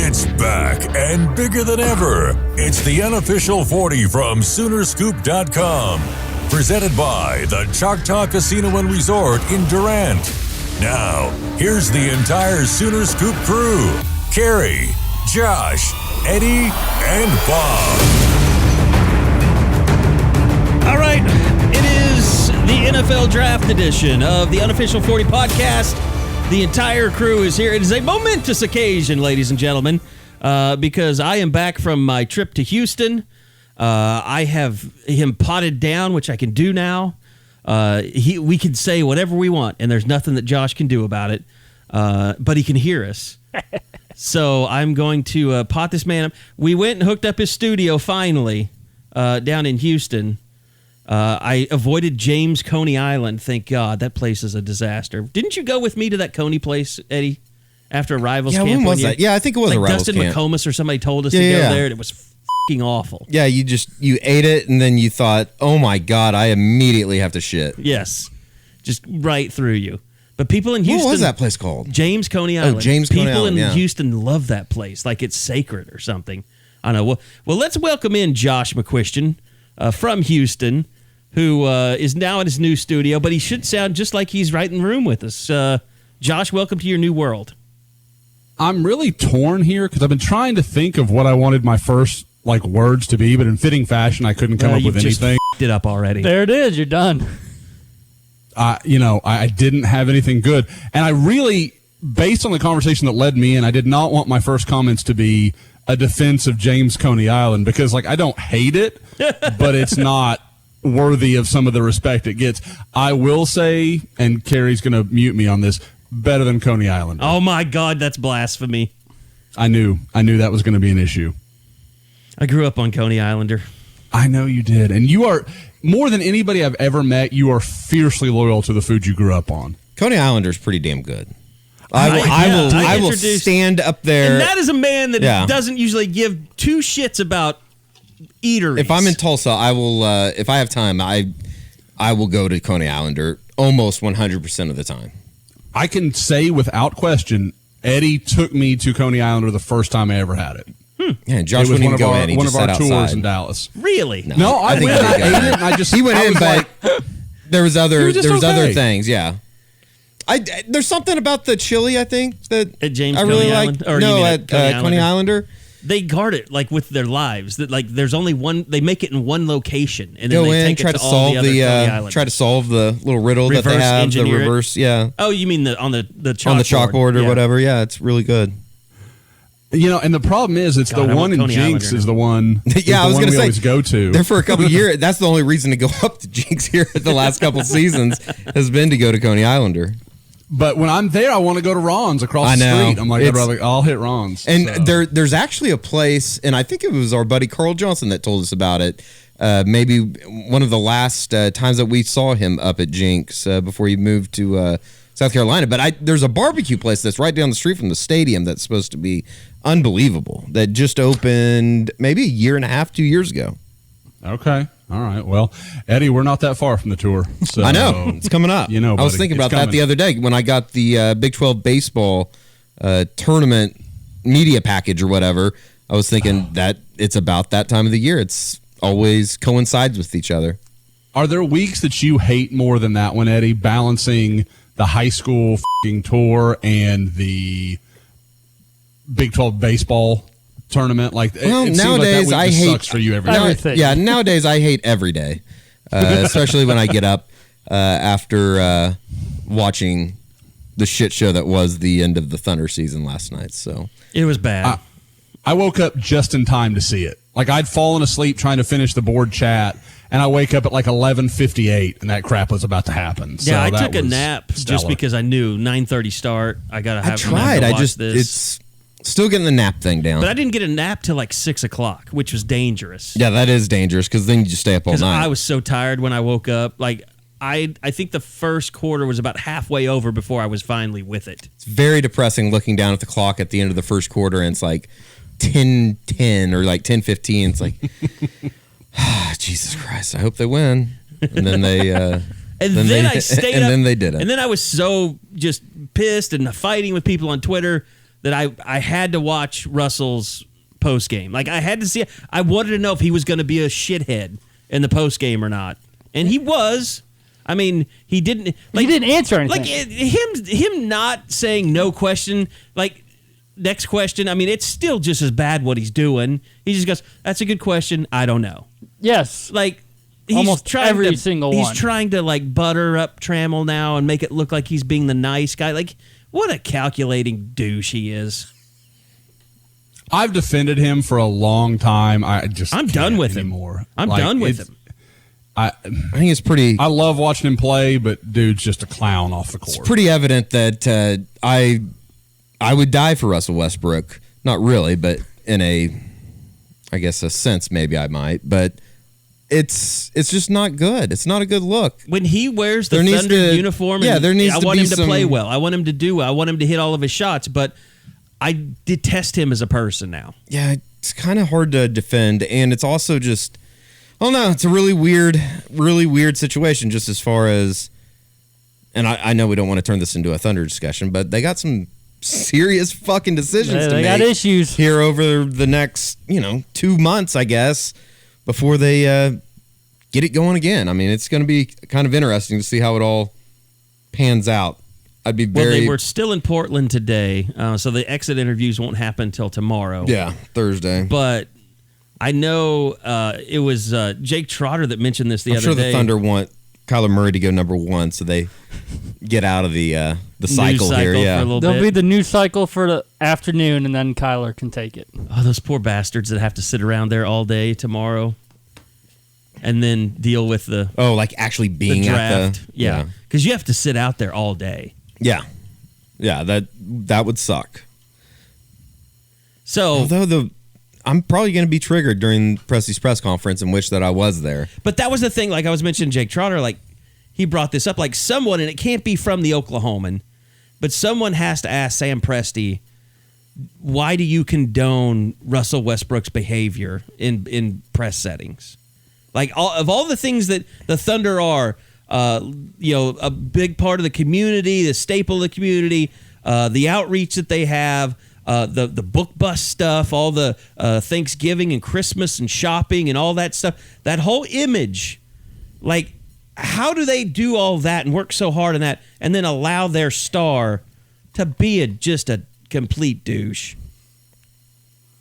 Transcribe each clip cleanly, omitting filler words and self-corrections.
It's back and bigger than ever. It's the unofficial 40 from Soonerscoop.com. Presented by the Choctaw Casino and Resort in Durant. Now, here's the entire Sooner Scoop crew. Carey, Josh, Eddie, and Bob. All right, it is the NFL Draft Edition of the Unofficial 40 podcast. The entire crew is here. It is a momentous occasion, ladies and gentlemen, because I am back from my trip to Houston. I have him potted down, which I can do now. We can say whatever we want, and there's nothing that Josh can do about it. But he can hear us. So I'm going to pot this man up. We went and hooked up his studio finally down in Houston. I avoided James Coney Island. Thank God. That place is a disaster. Didn't you go with me to that Coney place, Eddie, after a Rivals camp? Yeah, when was that? Yeah, I think it was a Rivals Dustin camp. McComas or somebody told us to go there, and it was f***ing awful. Yeah, you ate it, and then you thought, oh my God, I immediately have to shit. Yes. Just right through you. But people in Houston... What was that place called? James Coney Island. Oh, James Coney Island. People in Houston love that place, like it's sacred or something. I don't know. Well, let's welcome in Josh McCuistion from Houston, who is now in his new studio, but he should sound just like he's right in the room with us. Josh, welcome to your new world. I'm really torn here because I've been trying to think of what I wanted my first words to be, but in fitting fashion, I couldn't come up with anything. You just it up already. There it is. You're done. I didn't have anything good, and I really, based on the conversation that led me in, I did not want my first comments to be a defense of James Coney Island because, I don't hate it, but it's not worthy of some of the respect it gets. I will say, and Carey's going to mute me on this, better than Coney Island. Oh my God, that's blasphemy. I knew that was going to be an issue. I grew up on Coney Islander. I know you did. And you are, more than anybody I've ever met, you are fiercely loyal to the food you grew up on. Coney Islander's pretty damn good. I will stand up there. And that is a man that doesn't usually give two shits about eateries. If I'm in Tulsa, I will. If I have time, I will go to Coney Islander almost 100% of the time. I can say without question, Eddie took me to Coney Islander the first time I ever had it. Yeah, and Josh wouldn't even go in. He one just of our sat tours outside. in Dallas. Really? No, I went and I ate it, and I just he went in, but there was other okay. things. Yeah, there's something about the chili. I think that at James I really Coney like. Island? Or No, at Coney Islander. They guard it with their lives. That there's only one. They make it in one location, and then go they in, take it to all the other Coney Islanders. Try to solve the little riddle that they have. Engineer the reverse, yeah. Oh, you mean on the chalkboard? On the chalkboard or whatever? Yeah, it's really good. And the problem is, it's the one in Jinx is the one. Yeah, I was going to say, always go to. There for a couple of years. That's the only reason to go up to Jinx here at the last couple seasons has been to go to Coney Islander. But when I'm there, I want to go to Ron's across the street. I'm like, I'll hit Ron's. And there's actually a place, and I think it was our buddy Carl Johnson that told us about it. Maybe one of the last times that we saw him up at Jinx before he moved to South Carolina. But there's a barbecue place that's right down the street from the stadium that's supposed to be unbelievable, that just opened maybe a year and a half, 2 years ago. Okay. All right. Well, Eddie, we're not that far from the tour. So, I know. It's coming up. I was thinking about that the other day when I got the Big 12 baseball tournament media package or whatever. I was thinking that it's about that time of the year. It's always coincides with each other. Are there weeks that you hate more than that one, Eddie, balancing the high school f***ing tour and the Big 12 baseball tournament? It nowadays like I hate sucks for you every everything. Yeah, nowadays I hate every day, especially when I get up after watching the shit show that was the end of the Thunder season last night. So it was bad. I woke up just in time to see it. I'd fallen asleep trying to finish the board chat, and I wake up at 11:58, and that crap was about to happen. So I took a nap just because I knew 9:30 start. I gotta have. I tried. this. It's still getting the nap thing down. But I didn't get a nap till 6 o'clock, which was dangerous. Yeah, that is dangerous because then you just stay up all night. I was so tired when I woke up. I think the first quarter was about halfway over before I was finally with it. It's very depressing looking down at the clock at the end of the first quarter, and it's 10:10 or 10:15. It's Jesus Christ, I hope they win. And then they I stayed up. And then they did it. And then I was so just pissed and fighting with people on Twitter that I had to watch Russell's post game. Like I had to see it. I wanted to know if he was going to be a shithead in the post game or not, and he was. I mean, he didn't. Like, he didn't answer anything. Like him not saying no question. Like next question. I mean, it's still just as bad what he's doing. He just goes, "That's a good question. I don't know." Yes, like. Almost every single one. He's trying to like butter up Trammell now and make it look like he's being the nice guy. Like, what a calculating douche he is. I've defended him for a long time. I'm done with him. I'm done with him. I think it's pretty. I love watching him play, but dude's just a clown off the court. It's pretty evident that I would die for Russell Westbrook. Not really, but in a sense, maybe I might. But it's just not good. It's not a good look. When he wears the Thunder uniform, I want him to play well. I want him to do well. I want him to hit all of his shots, but I detest him as a person now. Yeah, it's kind of hard to defend, and it's also just, I don't know, it's a really weird situation just as far as, and I know we don't want to turn this into a Thunder discussion, but they got some serious fucking decisions to make. They got issues here over the next, 2 months, I guess, before they get it going again. I mean, it's going to be kind of interesting to see how it all pans out. I'd be very... Well, they were still in Portland today, so the exit interviews won't happen until tomorrow. Yeah, Thursday. But I know it was Jake Trotter that mentioned this the other day. I'm sure the Thunder want Kyler Murray to go number one so they get out of the cycle here. Yeah, there'll be the news cycle for the afternoon, and then Kyler can take it. Oh, those poor bastards that have to sit around there all day tomorrow, and then deal with the like actually being draft. At the yeah, because you have to sit out there all day. Yeah, that would suck. So although I'm probably going to be triggered during Presti's press conference and wish that I was there. But that was the thing. Like I was mentioning Jake Trotter, like he brought this up. Like someone, and it can't be from the Oklahoman, but someone has to ask Sam Presti, why do you condone Russell Westbrook's behavior in press settings? Like of all the things that the Thunder are, a big part of the community, the staple of the community, the outreach that they have. The book bus stuff, all the Thanksgiving and Christmas and shopping and all that stuff, that whole image, like how do they do all that and work so hard on that and then allow their star to be just a complete douche?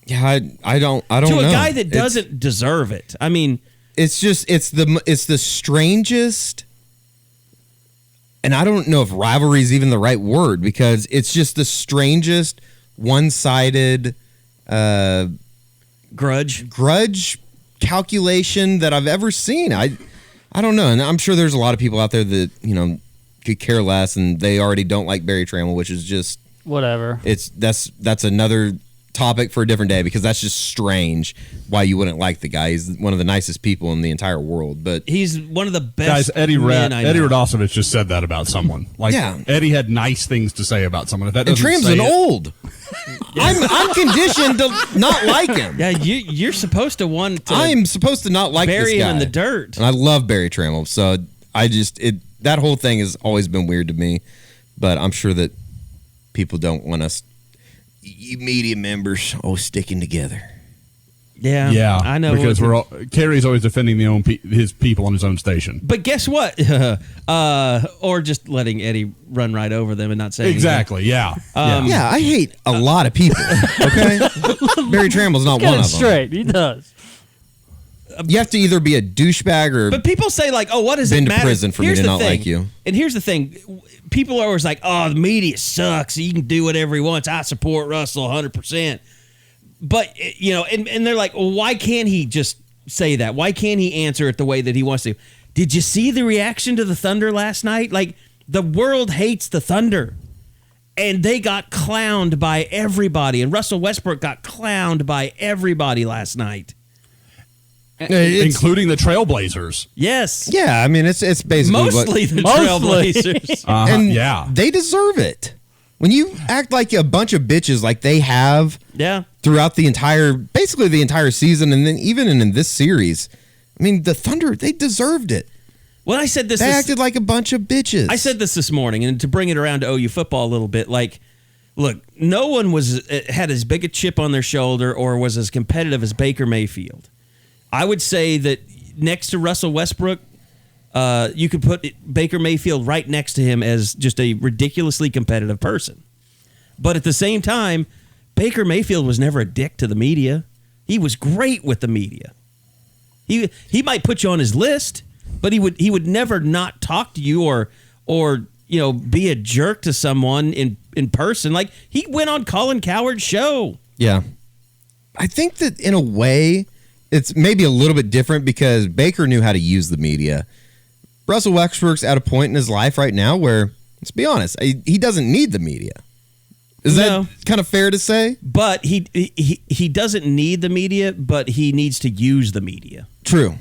Yeah, I don't know. To a guy that doesn't deserve it. I mean, it's the strangest, and I don't know if rivalry is even the right word because it's just the strangest one-sided grudge calculation that I've ever seen. I don't know, and I'm sure there's a lot of people out there that could care less, and they already don't like Barry Trammell, which is just whatever. That's another topic for a different day because that's just strange why you wouldn't like the guy. He's one of the nicest people in the entire world, but he's one of the best guys. Eddie men Radosevich just said that about someone. Like Eddie had nice things to say about someone. If that doesn't Tram's an old. I'm conditioned to not like him. Yeah, you're supposed to want to. I am supposed to not like bury this guy him in the dirt. And I love Barry Trammell, so that whole thing has always been weird to me. But I'm sure that people don't want us. You media members all sticking together. Yeah, I know because Carey's always defending his people on his own station. But guess what? Or just letting Eddie run right over them and not saying exactly. Anything. Yeah, I hate a lot of people. Okay, Barry Trammell's not one of them. Straight, he does. You have to either be a douchebag or. But people say like, "Oh, what does it matter?" Been to prison for me to not like you. And here's the thing: people are always like, "Oh, the media sucks. He can do whatever he wants. I support Russell 100%." But and they're like, "Well, why can't he just say that? Why can't he answer it the way that he wants to?" Did you see the reaction to the Thunder last night? Like the world hates the Thunder, and they got clowned by everybody. And Russell Westbrook got clowned by everybody last night. Including the Trailblazers. Yes. Yeah, I mean it's basically mostly the Trailblazers. And they deserve it. When you act like a bunch of bitches like they have throughout the entire season and then even in this series, I mean the Thunder, they deserved it. Well, I said this. They acted like a bunch of bitches. I said this morning, and to bring it around to OU football a little bit, like look, no one had as big a chip on their shoulder or was as competitive as Baker Mayfield. I would say that next to Russell Westbrook, you could put Baker Mayfield right next to him as just a ridiculously competitive person. But at the same time, Baker Mayfield was never a dick to the media. He was great with the media. He might put you on his list, but he would never not talk to you or be a jerk to someone in person. Like, he went on Colin Cowherd's show. Yeah. I think that in a way, it's maybe a little bit different because Baker knew how to use the media. Russell Westbrook's at a point in his life right now where, let's be honest, he doesn't need the media. Is that kind of fair to say? But he doesn't need the media, but he needs to use the media. True.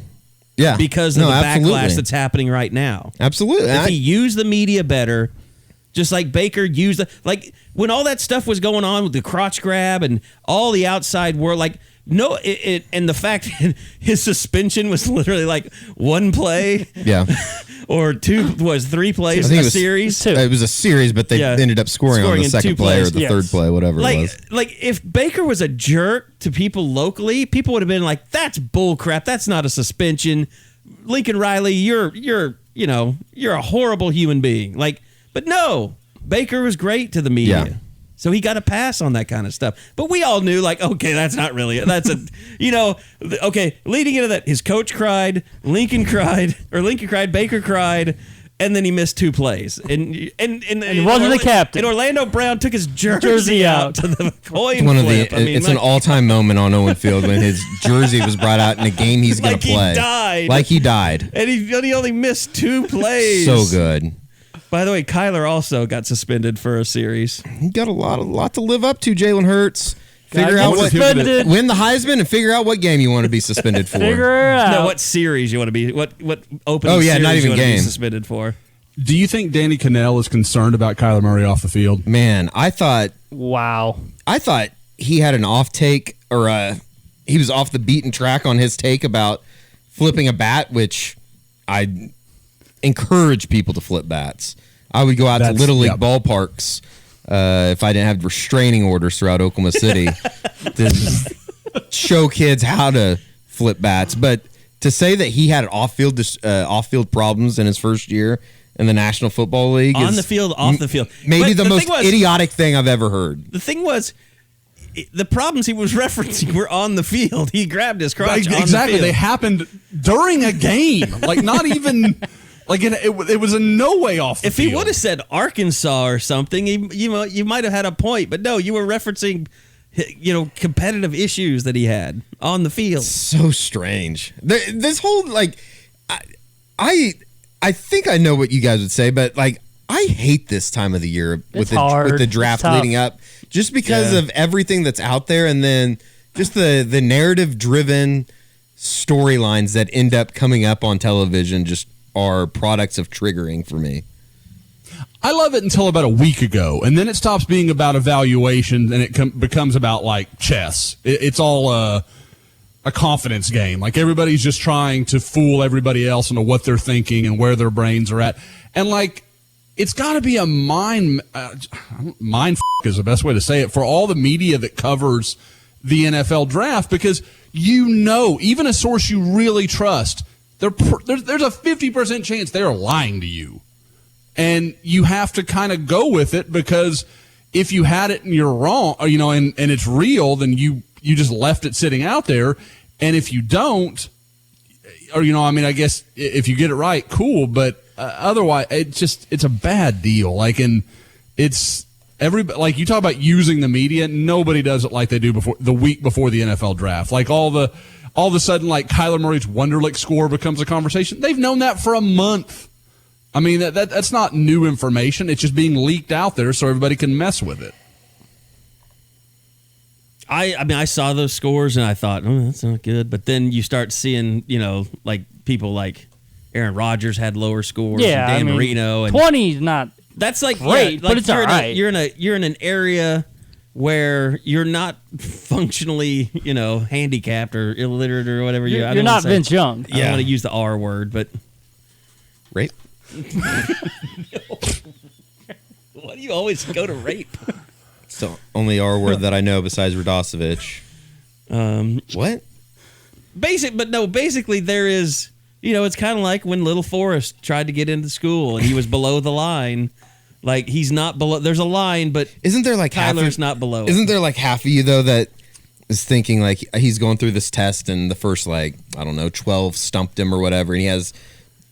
Yeah. Because of the backlash that's happening right now. Absolutely. If he used the media better, just like Baker used when all that stuff was going on with the crotch grab and all the outside world, and the fact that his suspension was literally like one play. Yeah. Or three plays in a series. It was a series, but they ended up scoring on the second play or the third play, whatever it was. Like, if Baker was a jerk to people locally, people would have been like, that's bullcrap. That's not a suspension. Lincoln Riley, you're a horrible human being. But no, Baker was great to the media. Yeah. So he got a pass on that kind of stuff. But we all knew, okay, that's not really, leading into that, his coach cried, Lincoln cried, Baker cried, and then he missed two plays. And he wasn't the captain. And Orlando Brown took his jersey out to the coin flip. It's an all-time moment on Owen Field when his jersey was brought out in a game he's going to play. Like he died. And he only missed two plays. So good. By the way, Kyler also got suspended for a series. He got a lot to live up to, Jalen Hurts. Figure out win the Heisman and figure out what game you want to be suspended for. Figure it out. No, what series you want to be, what opening series not even you want game. to be suspended for. Do you think Danny Cannell is concerned about Kyler Murray off the field? Man, I thought he had an off take or he was off the beaten track on his take about flipping a bat, which I encourage people to flip bats. I would go out to Little League ballparks if I didn't have restraining orders throughout Oklahoma City to show kids how to flip bats. But to say that he had off-field problems in his first year in the National Football League on the field, off the field, maybe the most idiotic thing I've ever heard. The thing was, the problems he was referencing were on the field. He grabbed his crotch on the field. They happened during a game, not even. It was in no way off the field. If he would have said Arkansas or something, you might have had a point. But no, you were referencing, competitive issues that he had on the field. So strange. This whole I think I know what you guys would say, but I hate this time of the year with the draft leading up, just because of everything that's out there, and then just the narrative driven storylines that end up coming up on television just are products of triggering for me. I love it until about a week ago, and then it stops being about evaluation, and it becomes about chess. It's all a confidence game. Everybody's just trying to fool everybody else into what they're thinking and where their brains are at, and it's got to be a mind is the best way to say it for all the media that covers the NFL draft, because even a source you really trust, there's a 50% chance they're lying to you. And you have to kind of go with it, because if you had it and you're wrong, and it's real, then you just left it sitting out there. And if you don't, I guess if you get it right, cool. But otherwise, it's a bad deal. And it's you talk about using the media. Nobody does it like they do the week before the NFL draft. All of a sudden, Kyler Murray's Wonderlic score becomes a conversation. They've known that for a month. I mean, that's not new information. It's just being leaked out there so everybody can mess with it. I saw those scores and I thought, that's not good. But then you start seeing, people like Aaron Rodgers had lower scores. Yeah, and Dan Marino. And 20 is not that's great, but it's all right. You're in an area where you're not functionally, handicapped or illiterate or whatever. You're not Vince Young. I don't want to use the R word, but rape. Why do you always go to rape? It's the only R word that I know besides Radosevich. What? Basically there is, it's kind of like when Little Forrest tried to get into school and he was below the line. Like, he's not below. There's a line, but isn't there like Tyler's not below it. Isn't there like half of you though that is thinking like he's going through this test and the first 12 stumped him or whatever, and he has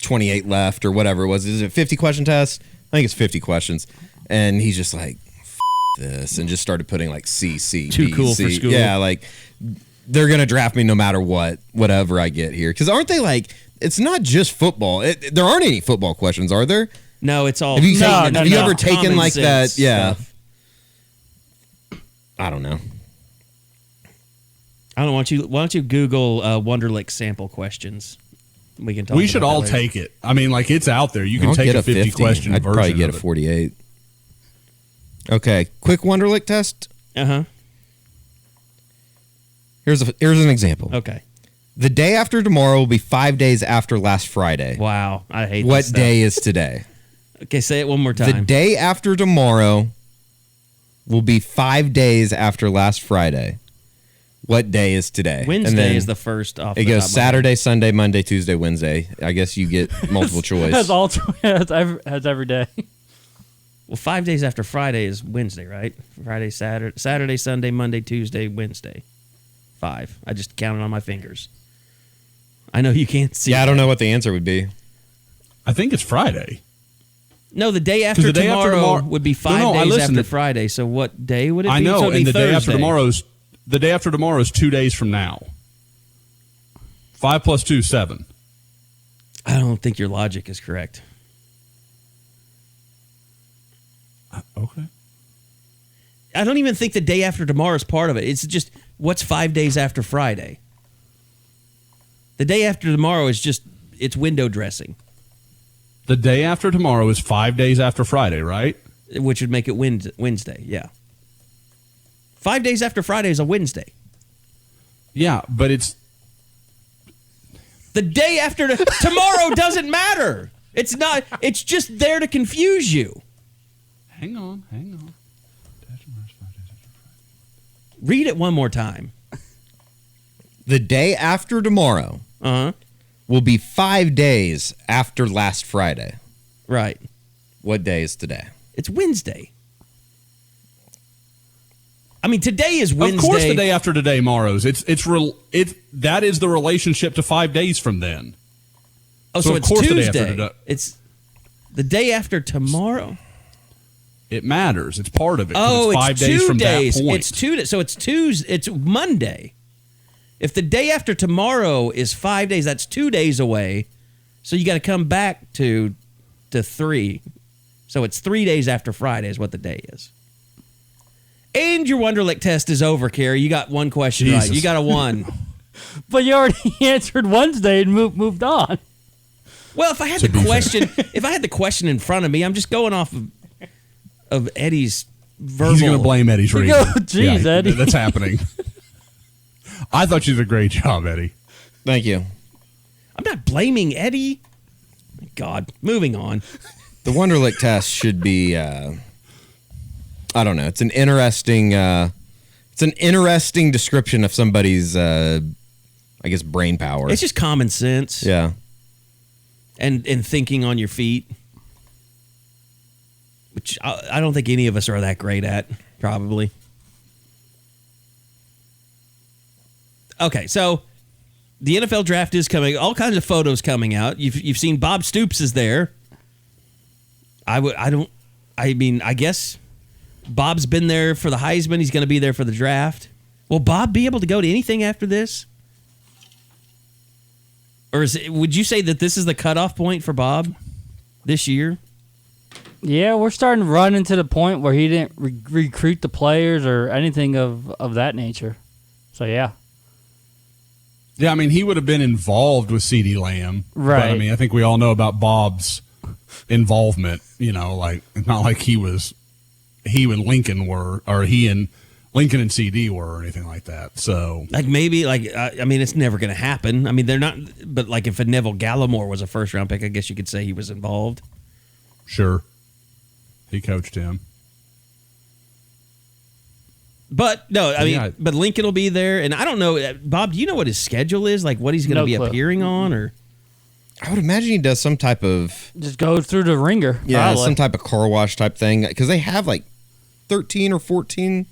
28 left or whatever it was. Is it a 50 question test? I think it's 50 questions, and he's just like, F this, and just started putting like C, Too B, cool C. for school. Yeah, like they're gonna draft me no matter whatever I get here. Because aren't they like? It's not just football. There aren't any football questions, are there? No, it's all. Have you ever taken common like that? sense Yeah. stuff. I don't know. I don't want you. Why don't you Google Wonderlic sample questions? We can talk. We should about all that later. take it. I mean, like, it's out there. You can I'll take get a 50 question I'd version. probably get a of it. 48. Okay, quick Wonderlic test. Here's an example. Okay. The day after tomorrow will be 5 days after last Friday. Wow, I hate What this stuff. day is today? Okay, say it one more time. The day after tomorrow will be 5 days after last Friday. What day is today? And Wednesday then is the first off. It the goes top of my head. Saturday, Sunday, Monday, Tuesday, Wednesday. I guess you get multiple choice. Has every day. Well, 5 days after Friday is Wednesday, right? Friday, Saturday, Sunday, Monday, Tuesday, Wednesday. 5. I just counted on my fingers. I know you can't see. Yeah, I don't know what the answer would be. I think it's Friday. No, the day after the day after tomorrow tomorrow- would be 5 No, I days listened after to- Friday. So what day would it be? I know, So it'd and be the day after Thursday. the day after tomorrow is 2 days from now. 5 plus 2, 7. I don't think your logic is correct. Okay. I don't even think the day after tomorrow is part of it. It's just what's 5 days after Friday. The day after tomorrow is just it's window dressing, The day after tomorrow is 5 days after Friday, right? which would make it Wednesday. Yeah. 5 days after Friday is a Wednesday. Yeah, but it's The day after tomorrow doesn't matter. It's not. It's just there to confuse you. hang on. Read it one more time. The day after tomorrow will be 5 days after last Friday. Right. What day is today? It's Wednesday. I mean, today is Wednesday. Of course, the day after today, tomorrow's. That is the relationship to 5 days from then. Oh, so so of it's course the day Tuesday. after today. It's the day after tomorrow. It matters. It's part of it. 'cause Oh, it's 5 days from days. that point. It's 2 days. So it's Tuesday. It's Monday. If the day after tomorrow is 5 days, that's 2 days away. So you got to come back to 3. So it's 3 days after Friday is what the day is. And your Wonderlic test is over, Carey. You got one question right. Jesus. You got a 1. But you already answered Wednesday and moved on. Well, if I had the question in front of me, I'm just going off of Eddie's verbal. He's going to blame Eddie's reading. Jeez, Eddie. That's happening. I thought you did a great job, Eddie. Thank you. I'm not blaming Eddie. God, moving on. The Wonderlic test should be, I don't know. It's an interesting description of somebody's, I guess, brain power. It's just common sense. Yeah. And thinking on your feet, which I don't think any of us are that great at, probably. Okay, so the NFL draft is coming. All kinds of photos coming out. You've seen Bob Stoops is there. I guess Bob's been there for the Heisman. He's going to be there for the draft. Will Bob be able to go to anything after this? Or would you say that this is the cutoff point for Bob this year? Yeah, we're starting to run into the point where he didn't recruit the players or anything of that nature. So, yeah. Yeah, I mean, he would have been involved with CeeDee Lamb. Right. But, I mean, I think we all know about Bob's involvement. You know, like, it's not like he and Lincoln were, or he and Lincoln and CD were or anything like that. So, like maybe, I mean, it's never going to happen. I mean, they're not, but like if a Neville Gallimore was a first round pick, I guess you could say he was involved. sure. He coached him. But no, I mean, Yeah. but Lincoln will be there, and I don't know, Bob. Do you know what his schedule is? Like, what he's going to No be clue. appearing on, or I would imagine he does some type of Just go through the ringer. probably. some type of car wash type thing because they have like 13 or 14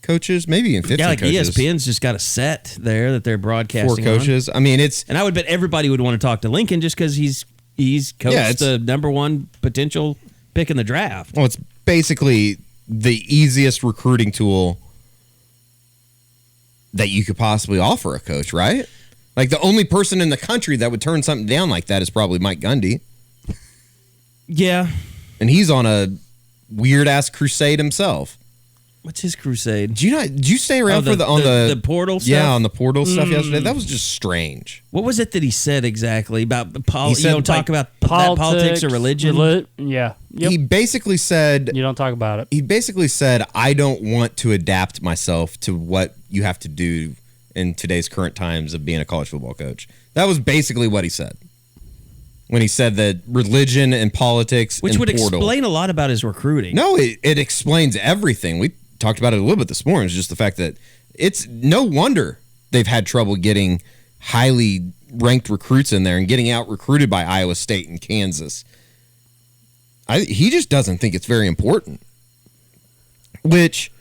coaches, maybe even 15 yeah, like coaches. ESPN's just got a set there that they're broadcasting. 4 coaches. I mean, it's and I would bet everybody would want to talk to Lincoln just because he's coached it's- the number one potential pick in the draft. well, it's basically the easiest recruiting tool that you could possibly offer a coach, right? Like the only person in the country that would turn something down like that is probably Mike Gundy, Yeah, and he's on a weird ass crusade himself. what's his crusade? Did you stay around Oh, for the portal stuff? Yeah, on the portal stuff yesterday. That was just strange. What was it that he said exactly about He you said, don't talk like, about politics or religion? Yeah. Yep. He basically said You don't talk about it. I don't want to adapt myself to what you have to do in today's current times of being a college football coach. That was basically what he said. When he said that religion and politics Which and would portal. explain a lot about his recruiting. No, it explains everything. We talked about it a little bit this morning. It's just the fact that it's no wonder they've had trouble getting highly ranked recruits in there and getting out recruited by Iowa State and Kansas. He just doesn't think it's very important. Which,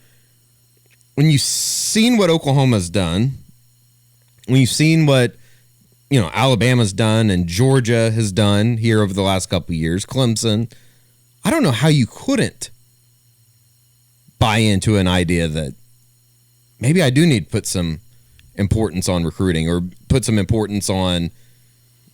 when you've seen what Oklahoma's done, when you've seen what Alabama's done and Georgia has done here over the last couple of years, Clemson, I don't know how you couldn't buy into an idea that maybe I do need to put some importance on recruiting or put some importance on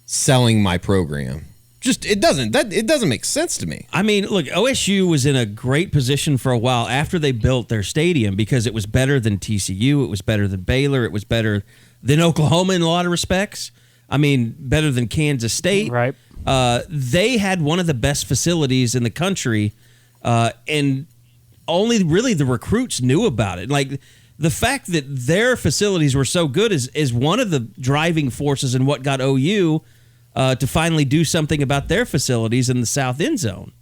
selling my program. Just it doesn't make sense to me. I mean, look, OSU was in a great position for a while after they built their stadium because it was better than TCU, it was better than Baylor, it was better than Oklahoma in a lot of respects. I mean, better than Kansas State. Right. They had one of the best facilities in the country, and only really the recruits knew about it. Like the fact that their facilities were so good is one of the driving forces in what got OU to finally do something about their facilities in the South End Zone.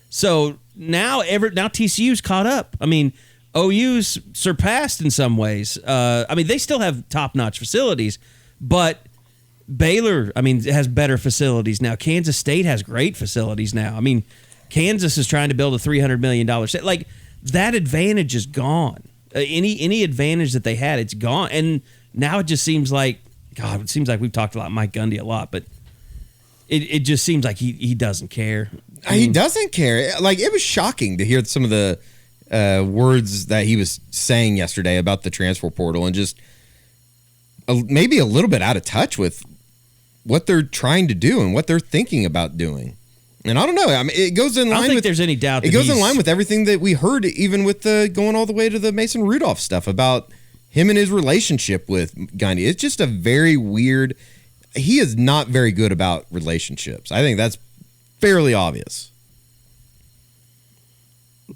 So now TCU's caught up. I mean, OU's surpassed in some ways. I mean, they still have top-notch facilities, but Baylor, I mean, has better facilities now. Kansas State has great facilities now. I mean, Kansas is trying to build a $300 million set. Like, that advantage is gone. Any advantage that they had, it's gone. And now it just seems like, God, it seems like we've talked about Mike Gundy a lot, but it just seems like he doesn't care. He doesn't care. Like, it was shocking to hear some of the words that he was saying yesterday about the transfer portal and just maybe a little bit out of touch with what they're trying to do and what they're thinking about doing. And I don't know. I mean, it goes in line I don't think with. there's any doubt. It goes in line with everything that we heard, even with the going all the way to the Mason Rudolph stuff about him and his relationship with Gundy. It's just a very weird. He is not very good about relationships. I think that's fairly obvious.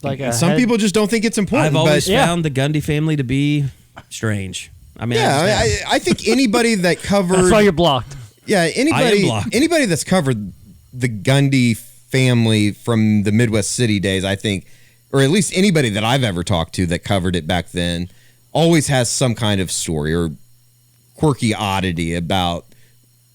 Like Some people just don't think it's important. I've always but, found the Gundy family to be strange. I mean, I think anybody that covered. That's why you're blocked. Yeah, anybody that's covered the Gundy family from the Midwest City days, I think, or at least anybody that I've ever talked to that covered it back then, always has some kind of story or quirky oddity about,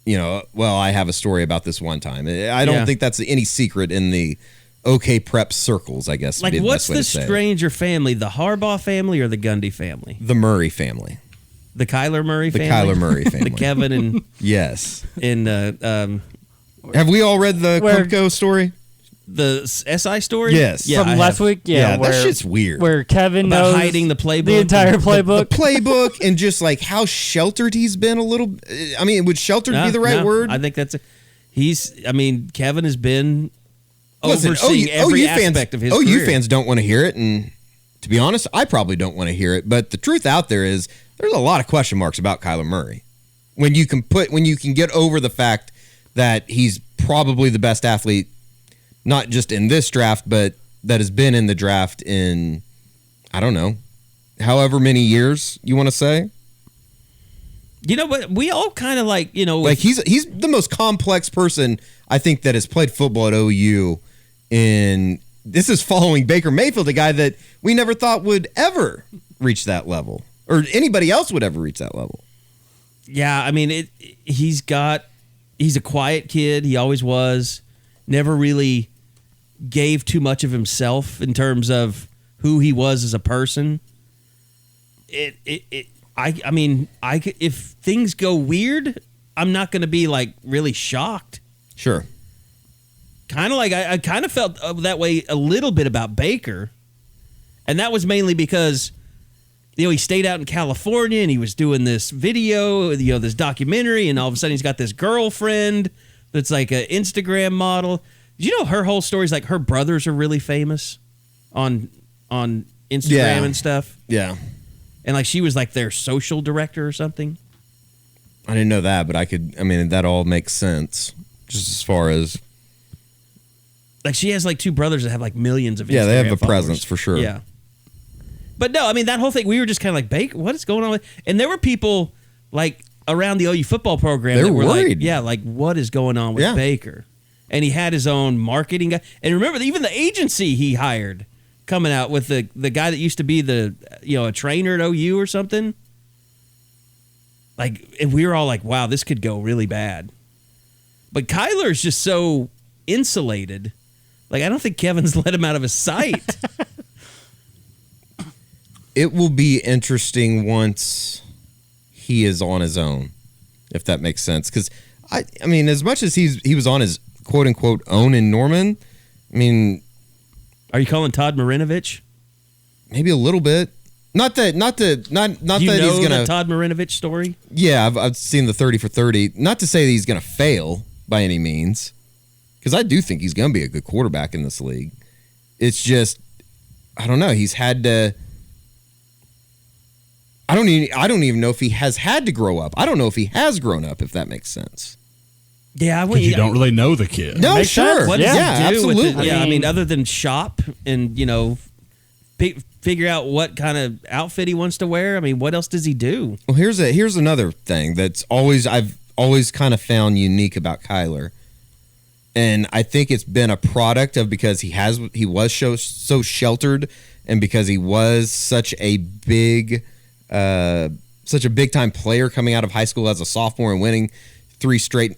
well, I have a story about this one time. I don't think that's any secret in the OK Prep circles, I guess. Like, would be what's best way the to say it. stranger family, the Harbaugh family or the Gundy family? The Murray family. The Kyler Murray The family? Kyler Murray family. The Kevin and Yes. Have we all read the Kupko story? The SI story? Yes. Yeah, From I last have. week? Yeah, where, that shit's weird. Where Kevin About knows hiding the playbook. the entire The playbook. playbook and just like how sheltered he's been a little. I mean, would sheltered be the right word? I think Kevin has been Listen, overseeing every aspect of his OU career. fans don't want to hear it, and to be honest, I probably don't want to hear it. But the truth out there is, there's a lot of question marks about Kyler Murray. When you can get over the fact that he's probably the best athlete, not just in this draft, but that has been in the draft in, I don't know, however many years you want to say. But we all kind of like, he's the most complex person I think that has played football at OU. This is following Baker Mayfield, a guy that we never thought would ever reach that level, or anybody else would ever reach that level. Yeah, I mean, he's a quiet kid. He always was. Never really gave too much of himself in terms of who he was as a person. I mean, if things go weird, I'm not going to be like really shocked. Sure. Kind of like I kind of felt that way a little bit about Baker, and that was mainly because he stayed out in California and he was doing this video, this documentary, and all of a sudden he's got this girlfriend that's like an Instagram model. Did you know her whole story is like her brothers are really famous on Instagram and stuff? Yeah. And like she was like their social director or something. I didn't know that, but that all makes sense. Just as far as like she has like two brothers that have like millions of Instagram they have a followers. presence for sure. Yeah. But no, I mean that whole thing, we were just kind of like, Baker, what is going on with? And there were people like around the OU football program They're that were worried. like what is going on with Baker? And he had his own marketing guy. And remember, even the agency he hired coming out with the guy that used to be a trainer at OU or something. Like, and we were all like, wow, this could go really bad. But Kyler's just so insulated. Like, I don't think Kevin's let him out of his sight. It will be interesting once he is on his own, if that makes sense. Because, I mean, as much as he was on his quote-unquote own in Norman, I mean... Are you calling Todd Marinovich? Maybe a little bit. Not that he's gonna. The Todd Marinovich story? Yeah, I've seen the 30 for 30. Not to say that he's gonna fail by any means, because I do think he's gonna be a good quarterback in this league. It's just, I don't know. He's had to. I don't even know if he has had to grow up. I don't know if he has grown up. If that makes sense. Yeah, you don't really know the kid. No, Makes sure. sense. What does he do absolutely. with it? I mean, other than shop and figure out what kind of outfit he wants to wear. I mean, what else does he do? Well, here's another thing that's I've always kind of found unique about Kyler, and I think it's been a product of because he was so sheltered, and because he was such a big time player coming out of high school as a sophomore and winning 3 straight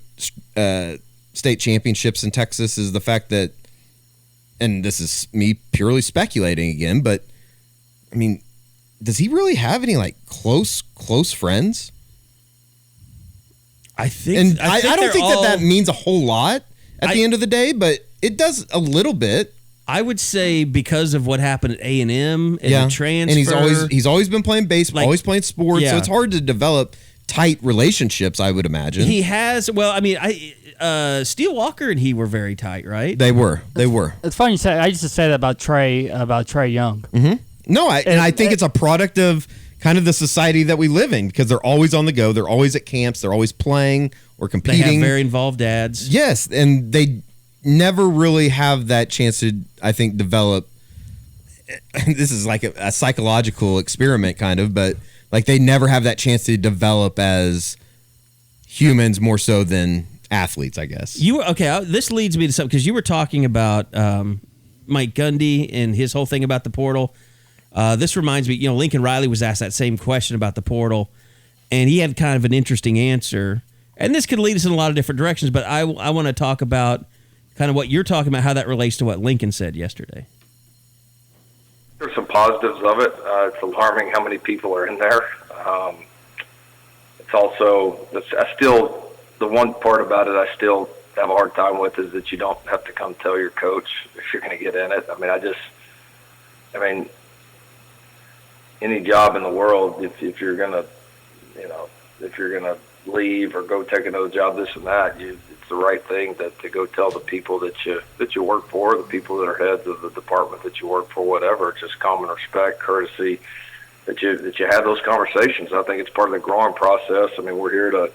state championships in Texas, is the fact that, and this is me purely speculating again, but I mean, does he really have any like close friends? I think, and I don't think that means a whole lot at the end of the day, but it does a little bit. I would say because of what happened at A&M and the transfer, and he's always been playing baseball, always playing sports, so it's hard to develop tight relationships, I would imagine. He has. Well, I mean, Steele Walker and he were very tight, right? They were. It's funny you say. I used to say that about Trey Young. Mm-hmm. No, I think it's a product of kind of the society that we live in, because they're always on the go. They're always at camps. They're always playing or competing. They have very involved dads. Yes, and they never really have that chance to, I think, develop. This is like a psychological experiment, kind of, but like they never have that chance to develop as humans more so than athletes, I guess. This leads me to something, because you were talking about Mike Gundy and his whole thing about the portal. This reminds me, Lincoln Riley was asked that same question about the portal, and he had kind of an interesting answer. And this could lead us in a lot of different directions, but I want to talk about kind of what you're talking about, how that relates to what Lincoln said yesterday. There's some positives of it. It's alarming how many people are in there. It's also, the one part about it I still have a hard time with is that you don't have to come tell your coach if you're going to get in it. I mean, any job in the world, if you're going to leave or go take another job, this and that, it's the right thing to go tell the people that you work for, the people that are heads of the department that you work for, whatever. It's just common respect, courtesy, that you have those conversations. I think it's part of the growing process. I mean, we're here to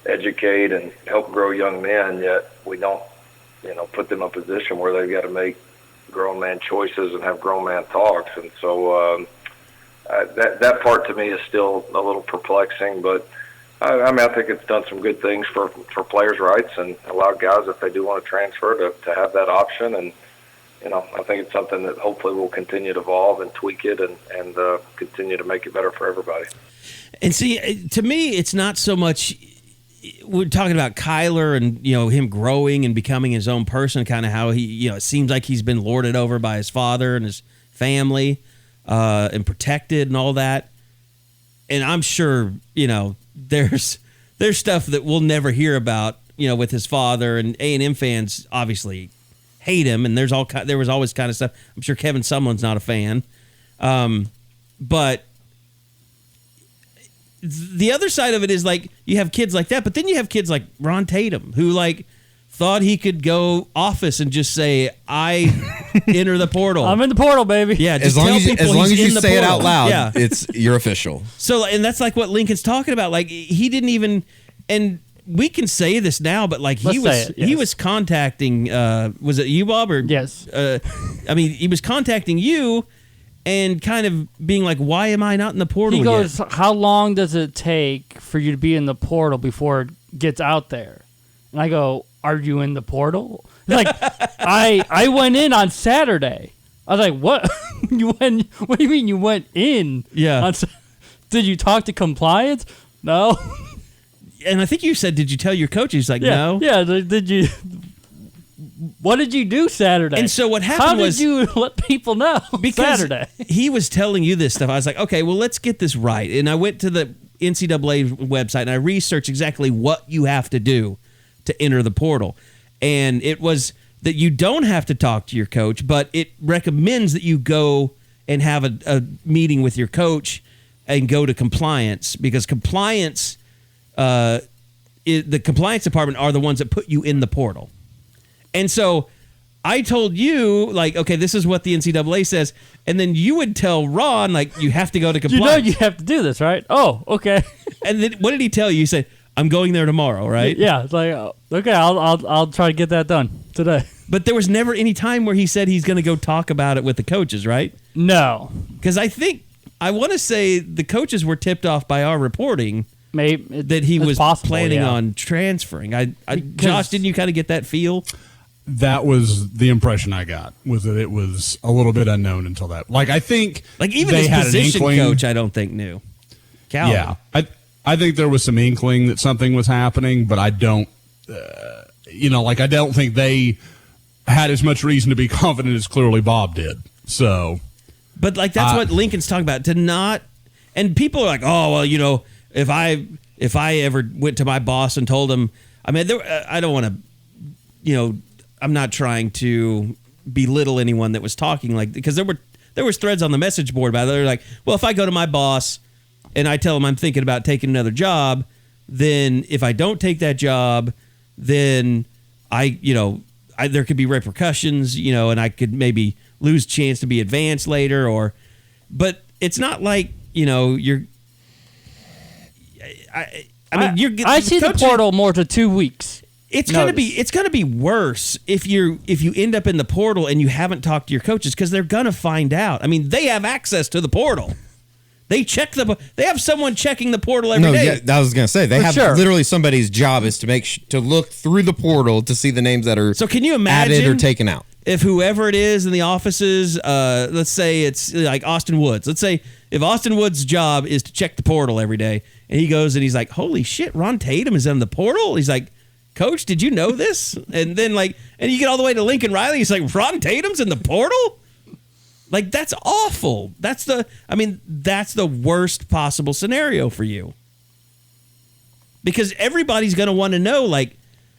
educate and help grow young men, yet we don't, put them in a position where they've got to make grown man choices and have grown man talks. And so that part to me is still a little perplexing, but I think it's done some good things for players' rights and allow guys, if they do want to transfer, to have that option. And I think it's something that hopefully will continue to evolve and tweak it and continue to make it better for everybody. And see, to me, it's not so much we're talking about Kyler and, him growing and becoming his own person, kind of how he, it seems like he's been lorded over by his father and his family and protected and all that. And I'm sure, there's stuff that we'll never hear about, with his father, and A&M fans obviously hate him, and there was always kind of stuff. I'm sure Kevin Sumlin's not a fan. But the other side of it is, like, you have kids like that, but then you have kids like Ron Tatum, who, like, thought he could go office and just say, I enter the portal. I'm in the portal, baby. Yeah, as long as you say it out loud, yeah. You're official. So, and that's like what Lincoln's talking about. Like, he didn't even, and we can say this now, but like he was contacting, was it you, Bob? Or, yes. He was contacting you and kind of being like, why am I not in the portal He goes, yet? how long does it take for you to be in the portal before it gets out there? And I go, are you in the portal? Like, I went in on Saturday. I was like, what? What do you mean you went in? Yeah. Did you talk to compliance? No. And I think you said, did you tell your coach? He's like, no. Yeah, did you? What did you do Saturday? And so what happened was, how did you let people know Saturday? He was telling you this stuff. I was like, okay, well, let's get this right. And I went to the NCAA website and I researched exactly what you have to do to enter the portal. And it was that you don't have to talk to your coach, but it recommends that you go and have a meeting with your coach and go to compliance, because compliance, the compliance department are the ones that put you in the portal. And so I told you, like, okay, this is what the NCAA says. And then you would tell Ron, like, you have to go to compliance. You have to do this, right? Oh, okay. And then what did he tell you? You said, I'm going there tomorrow, right? Yeah. It's like, okay, I'll try to get that done today. But there was never any time where he said he's going to go talk about it with the coaches, right? No. Because I want to say the coaches were tipped off by our reporting maybe that he was planning on transferring. Josh, didn't you kind of get that feel? That was the impression I got, was that it was a little bit unknown until that. Like, I think like even they his had position an inkling, coach, I don't think knew. Calvin. Yeah, I think there was some inkling that something was happening, but I don't, I don't think they had as much reason to be confident as clearly Bob did. So, but like that's what Lincoln's talking about, to not. And people are like, oh well, if I ever went to my boss and told him, I mean, I don't want to, I'm not trying to belittle anyone that was talking, like, because there was threads on the message board about it. They're like, well, if I go to my boss and I tell him I'm thinking about taking another job, then if I don't take that job, then there could be repercussions, and I could maybe lose chance to be advanced later, but it's not like, you're. I see the portal more to 2 weeks. It's gonna be worse if you end up in the portal and you haven't talked to your coaches, because they're gonna find out. I mean, they have access to the portal. They have someone checking the portal every day. Yeah, I was gonna say they have literally somebody's job is to to look through the portal to see the names that are can you imagine added or taken out. If whoever it is in the offices, let's say it's like Austin Woods. Let's say if Austin Woods' job is to check the portal every day, and he goes and he's like, "Holy shit, Ron Tatum is in the portal." He's like, "Coach, did you know this?" And then and you get all the way to Lincoln Riley. He's like, "Ron Tatum's in the portal." Like, that's awful. That's the worst possible scenario for you, because everybody's going to want to know. Like,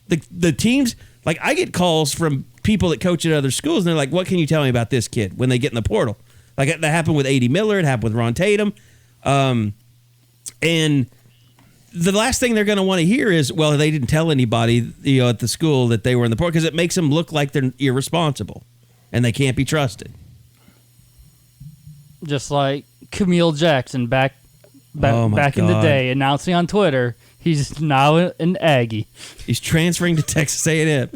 the teams. Like, I get calls from people that coach at other schools, and they're like, "What can you tell me about this kid?" When they get in the portal, like that happened with A.D. Miller. It happened with Ron Tatum, and the last thing they're going to want to hear is, well, they didn't tell anybody, at the school that they were in the portal, because it makes them look like they're irresponsible and they can't be trusted. Just like Camille Jackson back in the day, announcing on Twitter he's now an Aggie. He's transferring to Texas A&M.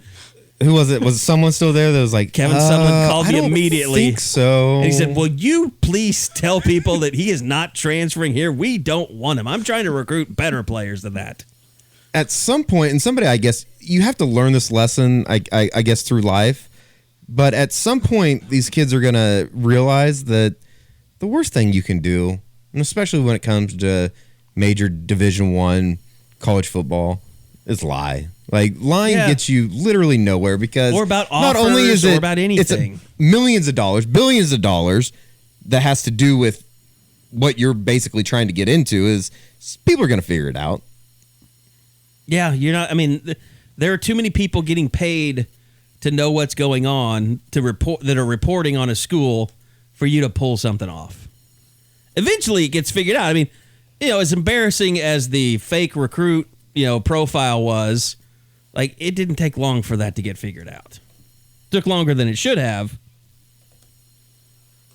Who was it? Was someone still there that was like, Kevin Sumlin called me immediately. I think so. And he said, will you please tell people that he is not transferring here? We don't want him. I'm trying to recruit better players than that. At some point, and somebody, I guess, you have to learn this lesson, I guess, through life, But at some point, these kids are going to realize that the worst thing you can do, and especially when it comes to major Division I college football, is lie. Like, lying gets you literally nowhere because or about not offers, only is it or about anything. It's millions of dollars, billions of dollars that has to do with what you're basically trying to get into is people are going to figure it out. Yeah, you're not. I mean, there are too many people getting paid to know what's going on to report that are reporting on a school for you to pull something off. Eventually, it gets figured out. I mean, as embarrassing as the fake recruit, profile was, like, it didn't take long for that to get figured out. It took longer than it should have,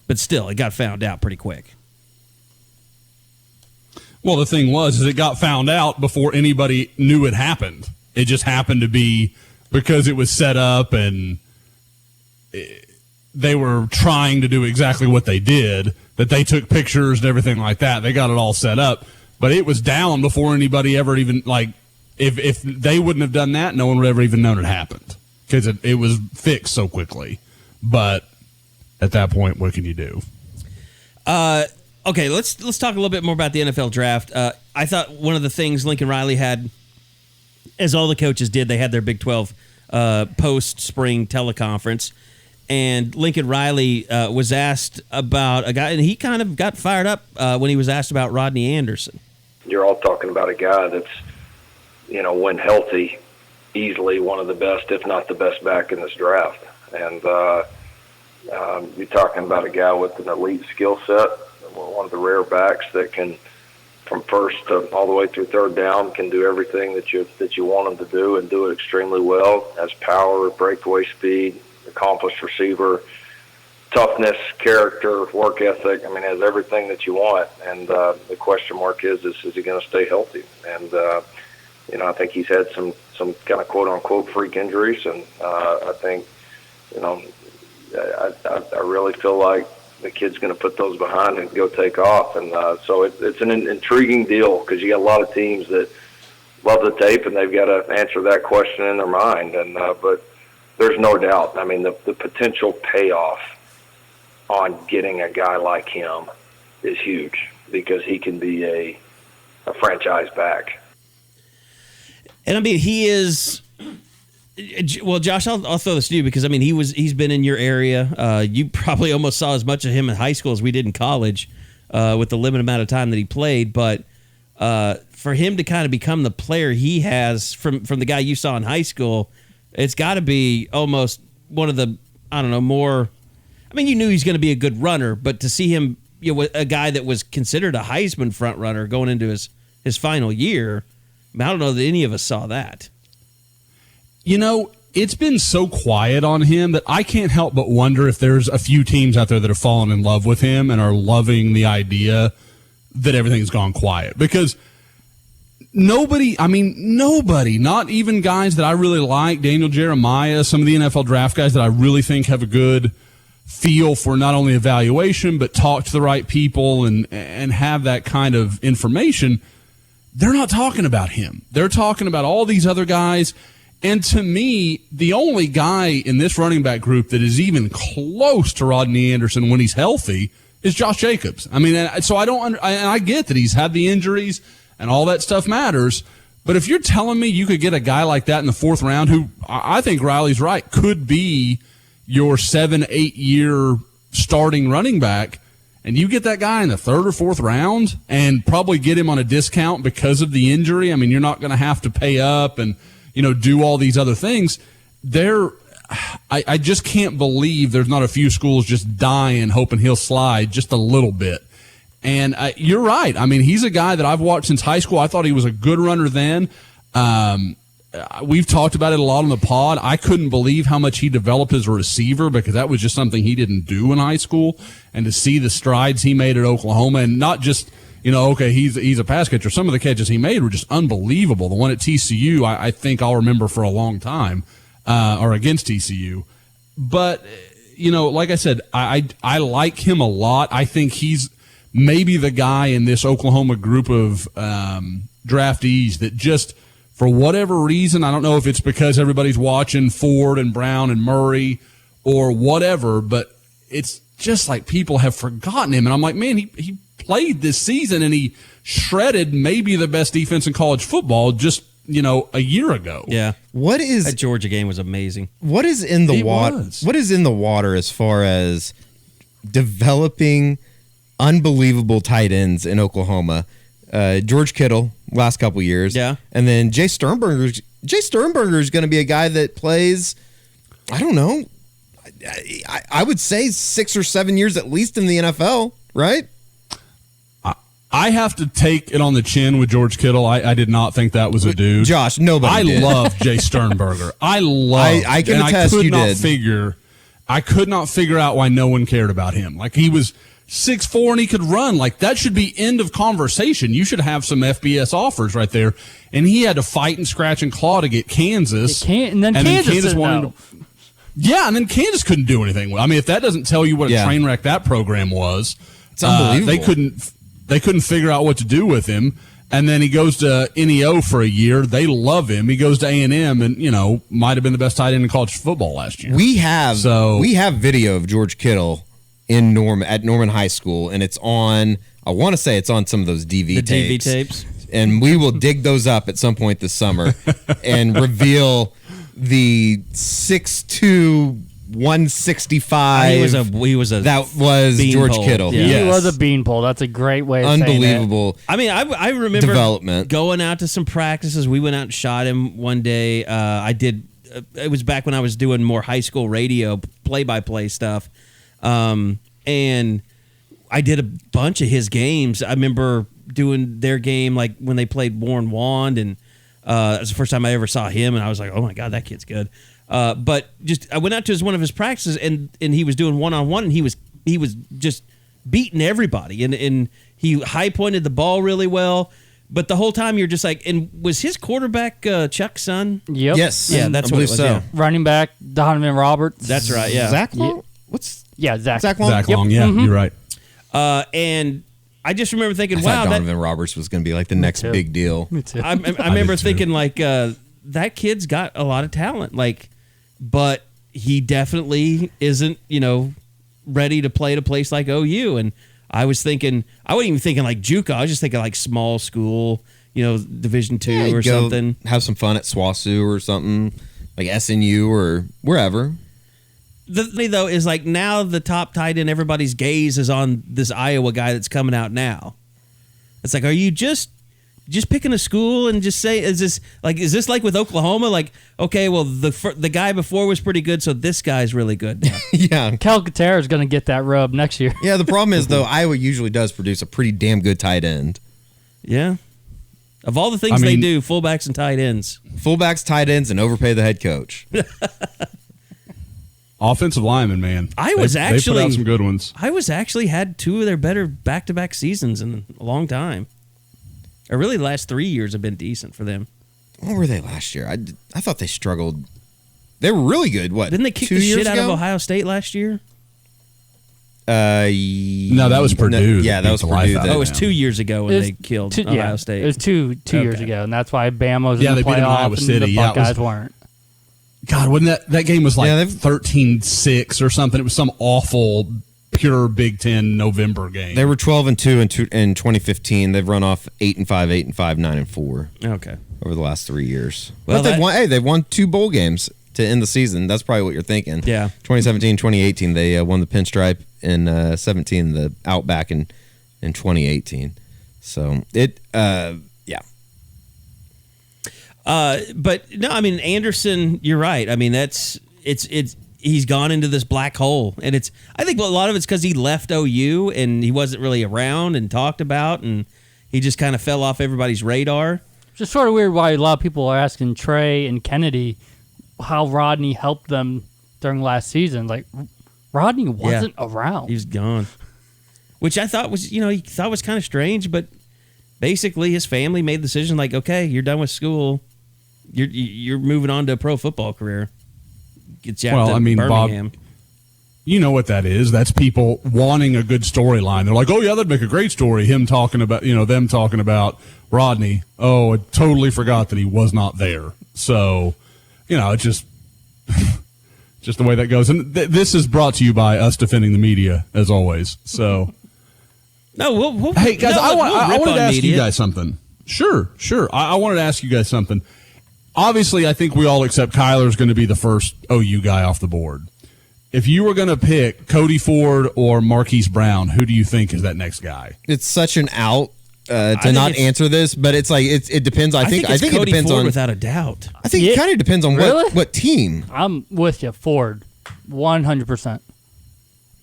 but still, it got found out pretty quick. Well, the thing is it got found out before anybody knew it happened. It just happened to be because it was set up and they were trying to do exactly what they did, that they took pictures and everything like that. They got it all set up, but it was down before anybody ever even, like, if they wouldn't have done that, no one would have ever even known it happened because it was fixed so quickly. But at that point, what can you do? Okay, let's talk a little bit more about the NFL draft. I thought one of the things Lincoln Riley had, as all the coaches did, they had their Big 12 post-spring teleconference, and Lincoln Riley was asked about a guy, and he kind of got fired up when he was asked about Rodney Anderson. You're all talking about a guy that's, when healthy, easily one of the best, if not the best back in this draft. And you're talking about a guy with an elite skill set, one of the rare backs that can, from first to all the way through third down, can do everything that you want him to do and do it extremely well. Has power, breakaway speed, accomplished receiver, toughness, character, work ethic. I mean, has everything that you want. And the question mark is he going to stay healthy? And I think he's had some kind of quote unquote freak injuries, and I think I really feel like the kid's going to put those behind and go take off. And so it's an intriguing deal because you got a lot of teams that love the tape and they've got to answer that question in their mind. And but there's no doubt. I mean, the potential payoff on getting a guy like him is huge because he can be a franchise back. And I mean, he is. Well, Josh, I'll throw this to you because I mean he's been in your area. You probably almost saw as much of him in high school as we did in college, with the limited amount of time that he played. But for him to kind of become the player he has from the guy you saw in high school, it's got to be almost one of the more. I mean, you knew he's going to be a good runner, but to see him, a guy that was considered a Heisman front runner going into his final year, I don't know that any of us saw that. It's been so quiet on him that I can't help but wonder if there's a few teams out there that have fallen in love with him and are loving the idea that everything's gone quiet. Because nobody, not even guys that I really like, Daniel Jeremiah, some of the NFL draft guys that I really think have a good feel for not only evaluation, but talk to the right people and have that kind of information, they're not talking about him. They're talking about all these other guys. And to me, the only guy in this running back group that is even close to Rodney Anderson when he's healthy is Josh Jacobs. I mean, so I get that he's had the injuries and all that stuff matters. But if you're telling me you could get a guy like that in the fourth round, who I think Riley's right, could be your 7-8 year starting running back, and you get that guy in the third or fourth round and probably get him on a discount because of the injury. I mean, you're not going to have to pay up and do all these other things. I just can't believe there's not a few schools just dying, hoping he'll slide just a little bit. And you're right. I mean, he's a guy that I've watched since high school. I thought he was a good runner then. We've talked about it a lot on the pod. I couldn't believe how much he developed as a receiver because that was just something he didn't do in high school. And to see the strides he made at Oklahoma, and not just he's a pass catcher. Some of the catches he made were just unbelievable. The one at TCU, I think I'll remember for a long time, or against TCU. But, like I said, I like him a lot. I think he's maybe the guy in this Oklahoma group of draftees that just, for whatever reason, I don't know if it's because everybody's watching Ford and Brown and Murray, or whatever, but it's just like people have forgotten him. And I'm like, man, he played this season and he shredded maybe the best defense in college football just, a year ago. Yeah. That Georgia game was amazing. What is in the water? What is in the water as far as developing unbelievable tight ends in Oklahoma? George Kittle last couple years. Yeah. And then Jay Sternberger is going to be a guy that plays, I don't know, I would say 6 or 7 years at least in the NFL, right? I have to take it on the chin with George Kittle. I did not think that was a dude. Josh, nobody did. Love Jay Sternberger. I can attest you did. I could not figure out why no one cared about him. Like, he was 6'4" and he could run. Like, that should be end of conversation. You should have some FBS offers right there. And he had to fight and scratch and claw to get Kansas. And then Kansas wanted to. Yeah, and then Kansas couldn't do anything. I mean, if that doesn't tell you what a train wreck that program was, it's unbelievable. They couldn't figure out what to do with him. And then he goes to NEO for a year. They love him. He goes to A&M and, might have been the best tight end in college football last year. We have video of George Kittle at Norman High School, and it's on, I want to say it's on some of those DV tapes. And we will dig those up at some point this summer and reveal the 6'2", 165. He was a that was George Kittle. Yeah. He was a beanpole. That's a great way of unbelievable. I mean, I remember development. Going out to some practices. We went out and shot him one day. I did. It was back when I was doing more high school radio play-by-play stuff, and I did a bunch of his games. I remember doing their game like when they played Warren Wand, and it was the first time I ever saw him, and I was like, oh my god, that kid's good. But I went out to one of his practices, and he was doing one-on-one, and he was just beating everybody, and he high-pointed the ball really well. But the whole time you're just like, and was his quarterback Chuck's son? Yep. Yes. Yeah, that's what it was. So. Yeah. Running back Donovan Roberts. That's right. Yeah. Zach Long? Zach. Zach Long? Zach Long. Yeah, you're right. And I just remember thinking, I thought Donovan Roberts was going to be like the next big deal. Me too. I remember thinking like that kid's got a lot of talent, but he definitely isn't, ready to play at a place like OU. And I was thinking, I wasn't even thinking like JUCO. I was just thinking like small school, Division II or something. Have some fun at SWASU or something, like SNU or wherever. The thing, though, is like now the top tight end, everybody's gaze is on this Iowa guy that's coming out now. It's like, are you just picking a school and just say, is this like with Oklahoma? Like, okay, well, the guy before was pretty good, so this guy's really good now. Yeah. Calcaterra is going to get that rub next year. Yeah, the problem is, though, Iowa usually does produce a pretty damn good tight end. Yeah. Of all the things they do, fullbacks and tight ends. Fullbacks, tight ends, and overpay the head coach. Offensive lineman, man. They put out some good ones. I was actually had two of their better back-to-back seasons in a long time. Or really, the last 3 years have been decent for them. What were they last year? I thought they struggled. They were really good. What? Didn't they kick the shit out of Ohio State last year? No, that was Purdue. Yeah, that was Purdue. It was 2 years ago when they killed Ohio State. It was two years ago, and that's why Bama was in the they beat them in Iowa playoff City. and the Buckeyes weren't. God, wasn't that game was like 13-6 or something? It was some awful pure Big Ten November game. They were 12-2 in 2015. They've run off 8-5, 8-5, 9-4. Okay, over the last 3 years. Well, but they've won 2 bowl games to end the season. That's probably what you're thinking. Yeah, 2017, 2018. They won the Pinstripe in 17, the Outback in 2018. So but no, I mean Anderson, you're right. I mean he's gone into this black hole, and I think a lot of it's because he left OU and he wasn't really around and talked about, and he just kind of fell off everybody's radar. It's just sort of weird why a lot of people are asking Trey and Kennedy how Rodney helped them during last season. Like Rodney wasn't around; he was gone, which I thought was was kind of strange, but basically his family made the decision like, okay, you're done with school. You're moving on to a pro football career. Gets you out to Birmingham. Bob, you know what that is. That's people wanting a good storyline. They're like, oh, yeah, that'd make a great story. Him talking about, them talking about Rodney. Oh, I totally forgot that he was not there. So, it's just, just the way that goes. And this is brought to you by us defending the media, as always. So, No, we'll hey guys, no, I we'll wanted to ask media. you guys something. Sure. I wanted to ask you guys something. Obviously, I think we all accept Kyler's going to be the first OU guy off the board. If you were going to pick Cody Ford or Marquise Brown, who do you think is that next guy? It's such an out to think not it's- answer this, but it's like it depends. I think it's it Cody depends Ford on. without a doubt. I think Yeah. it kind of depends on Really? what team. I'm with you, Ford, 100%.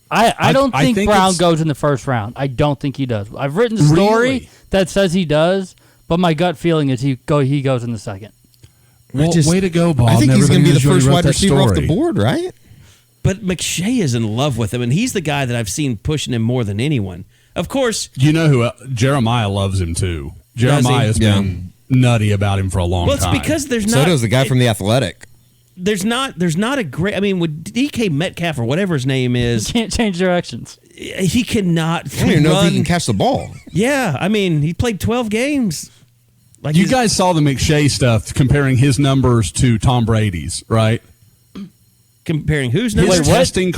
I don't I think think Brown it's- goes in the first round. I don't think he does. I've written a story Really? that says he does, but my gut feeling is he goes in the second. Well, way to go, Bob. I think he's going to be the first wide that receiver off the story. board, right? But McShay is in love with him, and he's the guy that I've seen pushing him more than anyone. Of course, You know who? Jeremiah loves him too. Jeremiah has Yeah. been nutty about him for a long well, it's time. because there's So not. does the guy from The Athletic. There's not a great. I mean, with DK Metcalf or whatever his name is, Can't change directions. he cannot I don't even know if run. he can catch the ball. Yeah, I mean, he played 12 games. Like You he's- guys saw the McShay stuff comparing his numbers to Tom Brady's, right? comparing whose His numbers? testing,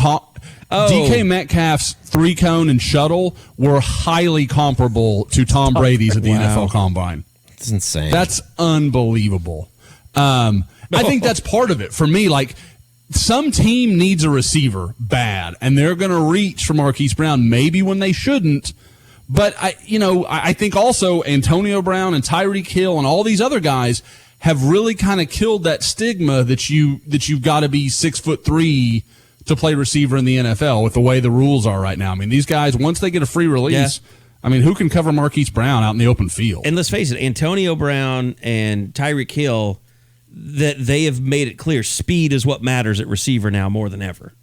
Oh. DK Metcalf's 3-cone and shuttle were highly comparable to Tom Brady's at the Wow. NFL Combine. It's insane. That's unbelievable. I think that's part of it for me. Like, some team needs a receiver bad, and they're going to reach for Marquise Brown maybe when they shouldn't. But I think also Antonio Brown and Tyreek Hill and all these other guys have really kind of killed that stigma that you've got to be 6'3" to play receiver in the NFL with the way the rules are right now. I mean, these guys, once they get a free release, I mean, who can cover Marquise Brown out in the open field? And let's face it, Antonio Brown and Tyreek Hill, that they have made it clear speed is what matters at receiver now more than ever.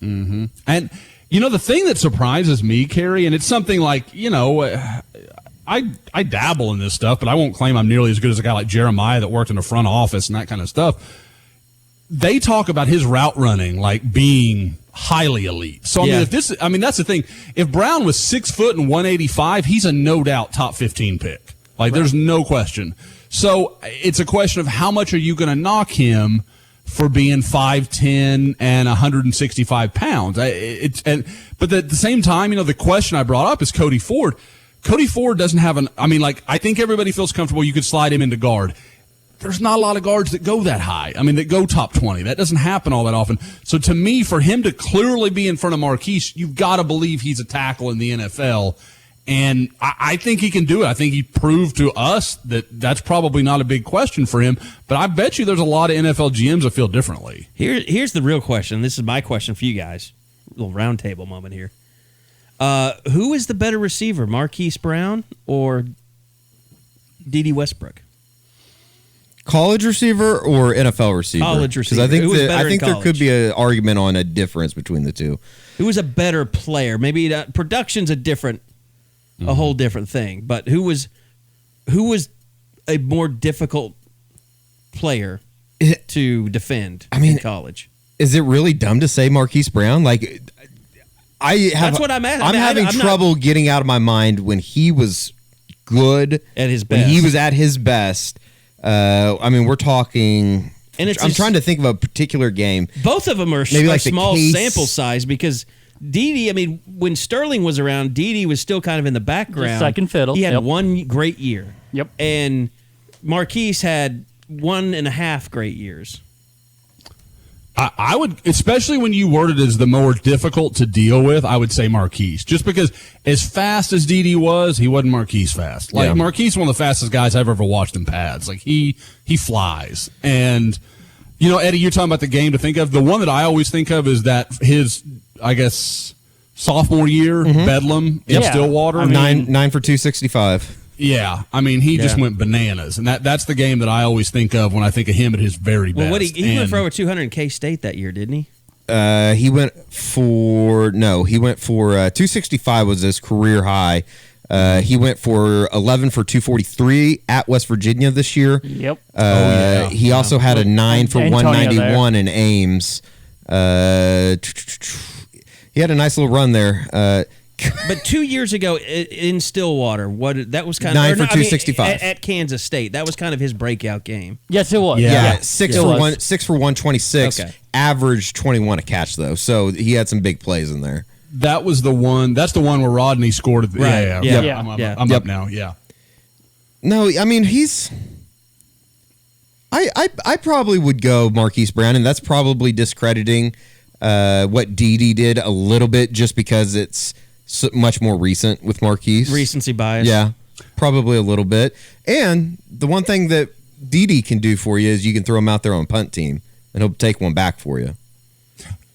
And, the thing that surprises me, Carey, and it's something like, I dabble in this stuff, but I won't claim I'm nearly as good as a guy like Jeremiah that worked in the front office and that kind of stuff. They talk about his route running like being highly elite. So, Yeah. that's the thing. If Brown was 6 foot and 185, he's a no doubt top 15 pick. Like, there's no question. So it's a question of how much are you going to knock him for being 5'10" and 165 pounds. But at the same time, the question I brought up is Cody Ford. Cody Ford doesn't have I think everybody feels comfortable you could slide him into guard. There's not a lot of guards that go that high. That go top 20. That doesn't happen all that often. So to me, for him to clearly be in front of Marquise, you've got to believe he's a tackle in the NFL. And I think he can do it. I think he proved to us that that's probably not a big question for him. But I bet you there's a lot of NFL GMs that feel differently. Here's the real question. This is my question for you guys. A little round table moment here. Who is the better receiver, Marquise Brown or D.D. Westbrook? college receiver or NFL receiver? College receiver. Because Who was better I in think there college? could be an argument on a difference between the two. Who was a better player? Maybe production's a whole different thing. But who was a more difficult player to defend in college? Is it really dumb to say Marquise Brown? Like, That's what I'm at. I'm having trouble getting out of my mind when he was good At his best. When he was at his best. We're talking. And it's I'm trying to think of a particular game. Both of them are Maybe a like the small case- sample size because Dede, when Sterling was around, Dede was still kind of in the background. Just second fiddle. He had Yep. one great year. Yep. And Marquise had 1.5 great years. I would, especially when you word it as the more difficult to deal with, I would say Marquise. Just because as fast as Dede was, he wasn't Marquise fast. Like, Yeah. Marquise, one of the fastest guys I've ever watched in pads. Like, he flies. And, Eddie, you're talking about the game to think of. The one that I always think of is that his, I guess, sophomore year, Bedlam in Yeah. Stillwater. I mean- 9 for 265. Yeah, he just went bananas, and that's the game that I always think of when I think of him at his very best. Well, he went And- for over 200 in K-State that year, didn't he? He went for 265 was his career high. He went for 11 for 243 at West Virginia this year. Yep. He also had a 9 for Antonio 191 in Ames. He had a nice little run there. But 2 years ago in Stillwater, that was kind of 9 for 265 at Kansas State. That was kind of his breakout game. Yes, it was. Yeah, 6 for 126. Okay. Averaged 21 a catch though, so he had some big plays in there. That was the one. That's the one where Rodney scored. Right. Yeah. I'm Yep. up now. Yeah. No, I mean he's. I probably would go Marquise Brown, and that's probably discrediting what Dede did a little bit, just because it's so much more recent with Marquise. Recency bias. Yeah, probably a little bit. And the one thing that Dede can do for you is you can throw him out there on punt team, and he'll take one back for you.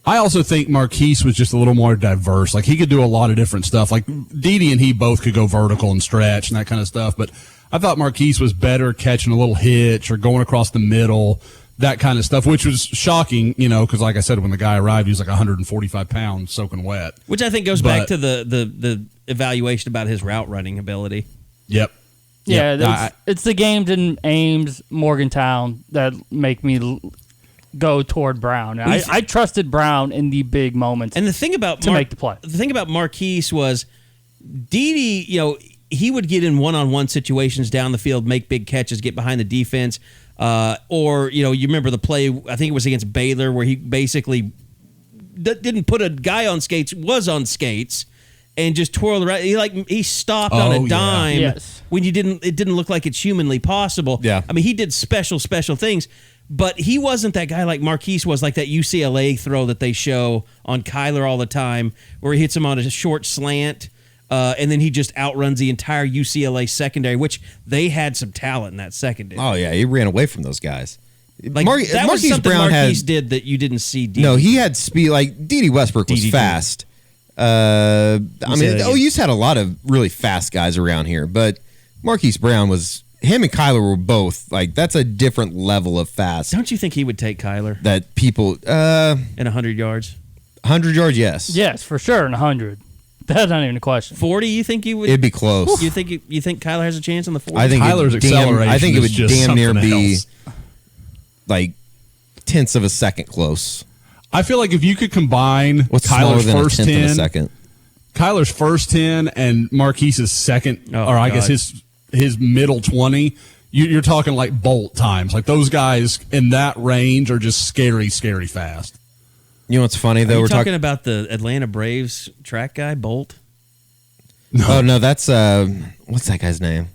I also think Marquise was just a little more diverse. Like, he could do a lot of different stuff. Like, Dede and he both could go vertical and stretch and that kind of stuff. But I thought Marquise was better catching a little hitch or going across the middle, that kind of stuff, which was shocking, because like I said, when the guy arrived, he was like 145 pounds soaking wet. Which I think goes back to the evaluation about his route running ability. Yep. Yeah, it's the games in Ames, Morgantown that make me go toward Brown. I trusted Brown in the big moments. And the thing about make the play. The thing about Marquise was Dede, he would get in one-on-one situations down the field, make big catches, get behind the defense. Or, you remember the play, I think it was against Baylor, where he basically didn't put a guy on skates, was on skates, and just twirled around. He stopped on a dime when it didn't look like it's humanly possible. Yeah. I mean, he did special things. But he wasn't that guy like Marquise was, like that UCLA throw that they show on Kyler all the time, where he hits him on a short slant, and then he just outruns the entire UCLA secondary, which they had some talent in that secondary. Oh, yeah, he ran away from those guys. That was something Marquise did that you didn't see. Dede. No, he had speed. Like, Dede Westbrook was fast. OU's had a lot of really fast guys around here, but Marquise Brown was... Him and Kyler were both, like, that's a different level of fast. Don't you think he would take Kyler? That people... in 100 yards? 100 yards, yes. Yes, for sure, in 100. That's not even a question. 40, you think you would... It'd be close. You think Kyler has a chance on the 40? I think Kyler's acceleration I think it would is just damn near be, else. like, tenths of a second close. I feel like if you could combine What's smaller Kyler's than a first tenth of a 10, second? Kyler's first 10 and Marquise's second, Oh, or I God. guess his middle 20, you're talking like Bolt times. Like, those guys in that range are just scary fast. You know what's funny, though? Are you We're talking about the Atlanta Braves track guy, Bolt? Oh, no, that's... what's that guy's name?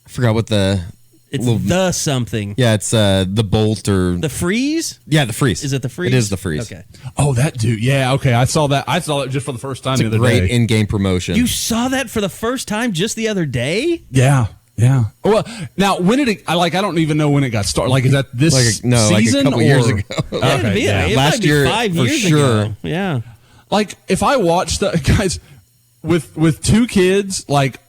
I forgot what the... It's the something. Yeah, it's the Bolt or... The Freeze? Yeah, the Freeze. Is it the Freeze? It is the Freeze. Okay. Oh, that dude. Yeah, okay. I saw that just for the first time It's the a other great day. in-game promotion. You saw that for the first time just the other day? Yeah. Well, now, when did it... I don't even know when it got started. Like, is that this season? like a couple years ago. Okay, Yeah, it Last might be year, 5 for years sure. ago. Yeah. Like, if I watch the... Guys, with two kids, like...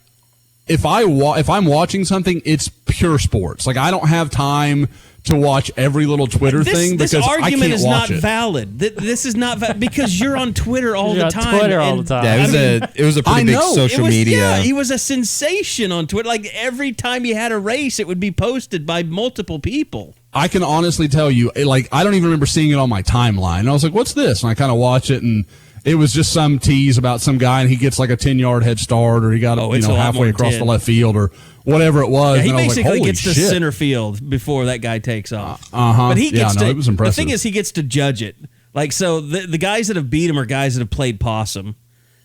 If I'm watching something, it's pure sports. Like, I don't have time to watch every little Twitter thing because this I argument can't is watch not it. valid. This is not valid because you're on Twitter all You're the on time. Twitter all the time. Yeah, it was a pretty I big know. social It was, media. Yeah, he was a sensation on Twitter. Like, every time you had a race, it would be posted by multiple people. I can honestly tell you, like, I don't even remember seeing it on my timeline. And I was like, what's this? And I kind of watch it, and it was just some tease about some guy, and he gets like a 10-yard head start, or he got it's a lot more halfway than across 10. the left field, or whatever it was. Yeah, he and I was like, basically holy gets to shit. center field before that guy takes off. Uh-huh. But he gets it was impressive. The thing is, he gets to judge it. Like, so the guys that have beat him are guys that have played possum.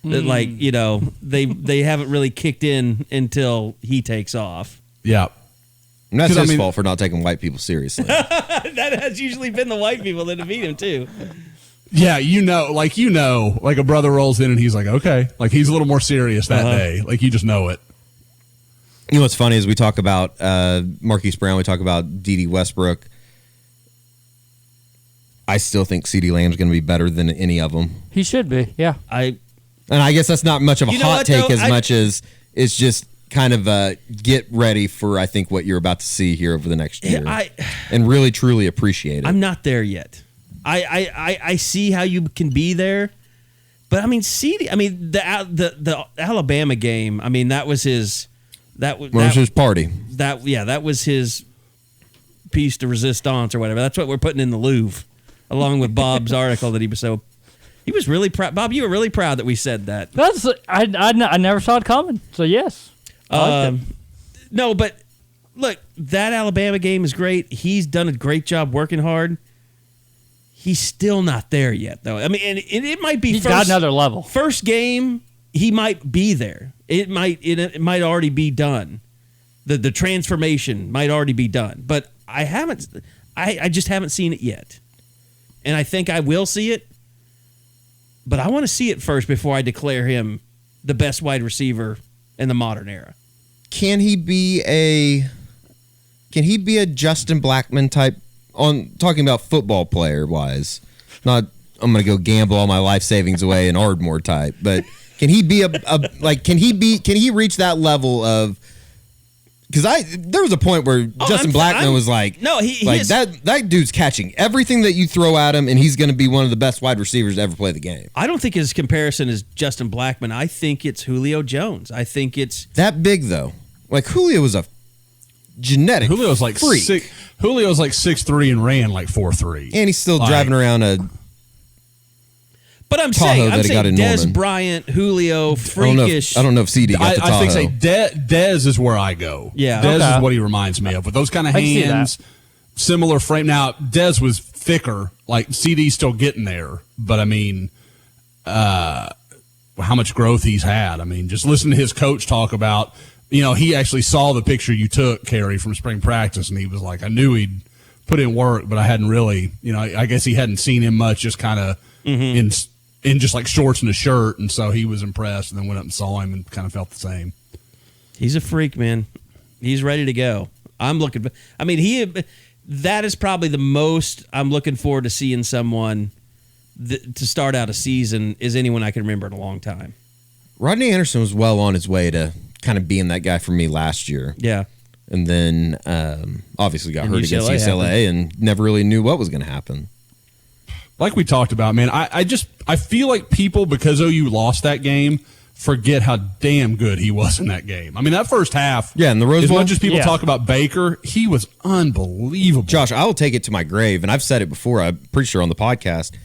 That, like, they haven't really kicked in until he takes off. Yeah. And that's 'Cause, his I mean- fault for not taking white people seriously. That has usually been the white people that have beat him, too. Yeah, like a brother rolls in and he's like, okay. Like, he's a little more serious that day. Like, you just know it. You know what's funny is we talk about Marquise Brown, we talk about Dede Westbrook. I still think CeeDee Lamb's going to be better than any of them. He should be, yeah. And I guess that's not much of a You know hot what, take though? as much as it's just kind of get ready for, I think, what you're about to see here over the next year. And really, truly appreciate it. I'm not there yet. I see how you can be there. But, I mean, the Alabama game, I mean, that was his... That was his party. That was his piece de resistance or whatever. That's what we're putting in the Louvre, along with Bob's article that he was so He was really proud. Bob, you were really proud that we said that. I never saw it coming. So yes, I liked him. No, but look, that Alabama game is great. He's done a great job working hard. He's still not there yet, though. I mean, and it might be. He's got another level. First game, he might be there. It might already be done. The transformation might already be done, but I just haven't seen it yet, and I think I will see it. But I want to see it first before I declare him the best wide receiver in the modern era. Can he be a Justin Blackmon type? On talking about football player wise, not I'm going to go gamble all my life savings away and Ardmore type, but can he be can he reach that level of? Because there was a point where Justin Blackmon was like, no, that dude's catching everything that you throw at him, and he's going to be one of the best wide receivers to ever play the game. I don't think his comparison is Justin Blackmon. I think it's Julio Jones. I think it's that big though. Like Julio was a genetic Julio's like freak. Julio's like 6'3" and ran like 4'3", and he's still driving around a. But I'm Tahoe saying Des Bryant, Julio, freakish. I don't know if CD got the Tahoe. I think Dez is where I go. Yeah. Dez is what he reminds me of. With those kind of hands, similar frame. Now, Dez was thicker. Like, CD's still getting there. But, I mean, how much growth he's had. I mean, just listen to his coach talk about, he actually saw the picture you took, Carey, from spring practice, and he was like, I knew he'd put in work, but I hadn't really, I guess he hadn't seen him much, just kind of in just like shorts and a shirt, and so he was impressed and then went up and saw him and kind of felt the same. He's a freak, man. He's ready to go. That is probably the most I'm looking forward to seeing someone to start out a season is anyone I can remember in a long time. Rodney Anderson was well on his way to kind of being that guy for me last year. Yeah. And then obviously got hurt against UCLA and never really knew what was going to happen. Like we talked about, man, I feel like people, because OU lost that game, forget how damn good he was in that game. I mean, that first half, in the Rose Bowl, as much as people talk about Baker, he was unbelievable. Josh, I will take it to my grave, and I've said it before, I'm pretty sure on the podcast.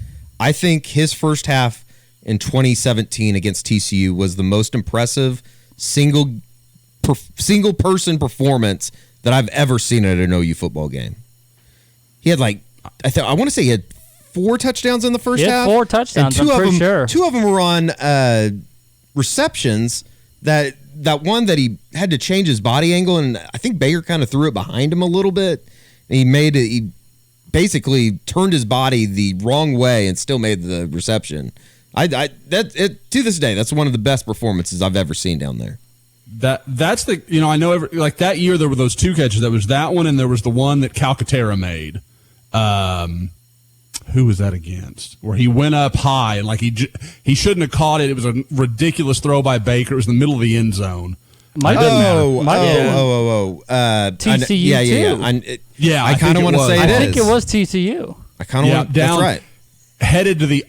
I think his first half in 2017 against TCU was the most impressive single person performance that I've ever seen at an OU football game. He had I want to say he had 4 touchdowns in the first half. 4 touchdowns, and sure. 2 of them were on receptions that one that he had to change his body angle, and I think Baker kind of threw it behind him a little bit. And he basically turned his body the wrong way and still made the reception. To this day, that's one of the best performances I've ever seen down there. That's the I know that year there were those 2 catches. There was that one, and there was the one that Calcaterra made. Who was that against? Where he went up high and he shouldn't have caught it. It was a ridiculous throw by Baker. It was in the middle of the end zone. TCU too. I kind of want to say I think it was TCU. I kind of want. That's right. Headed to the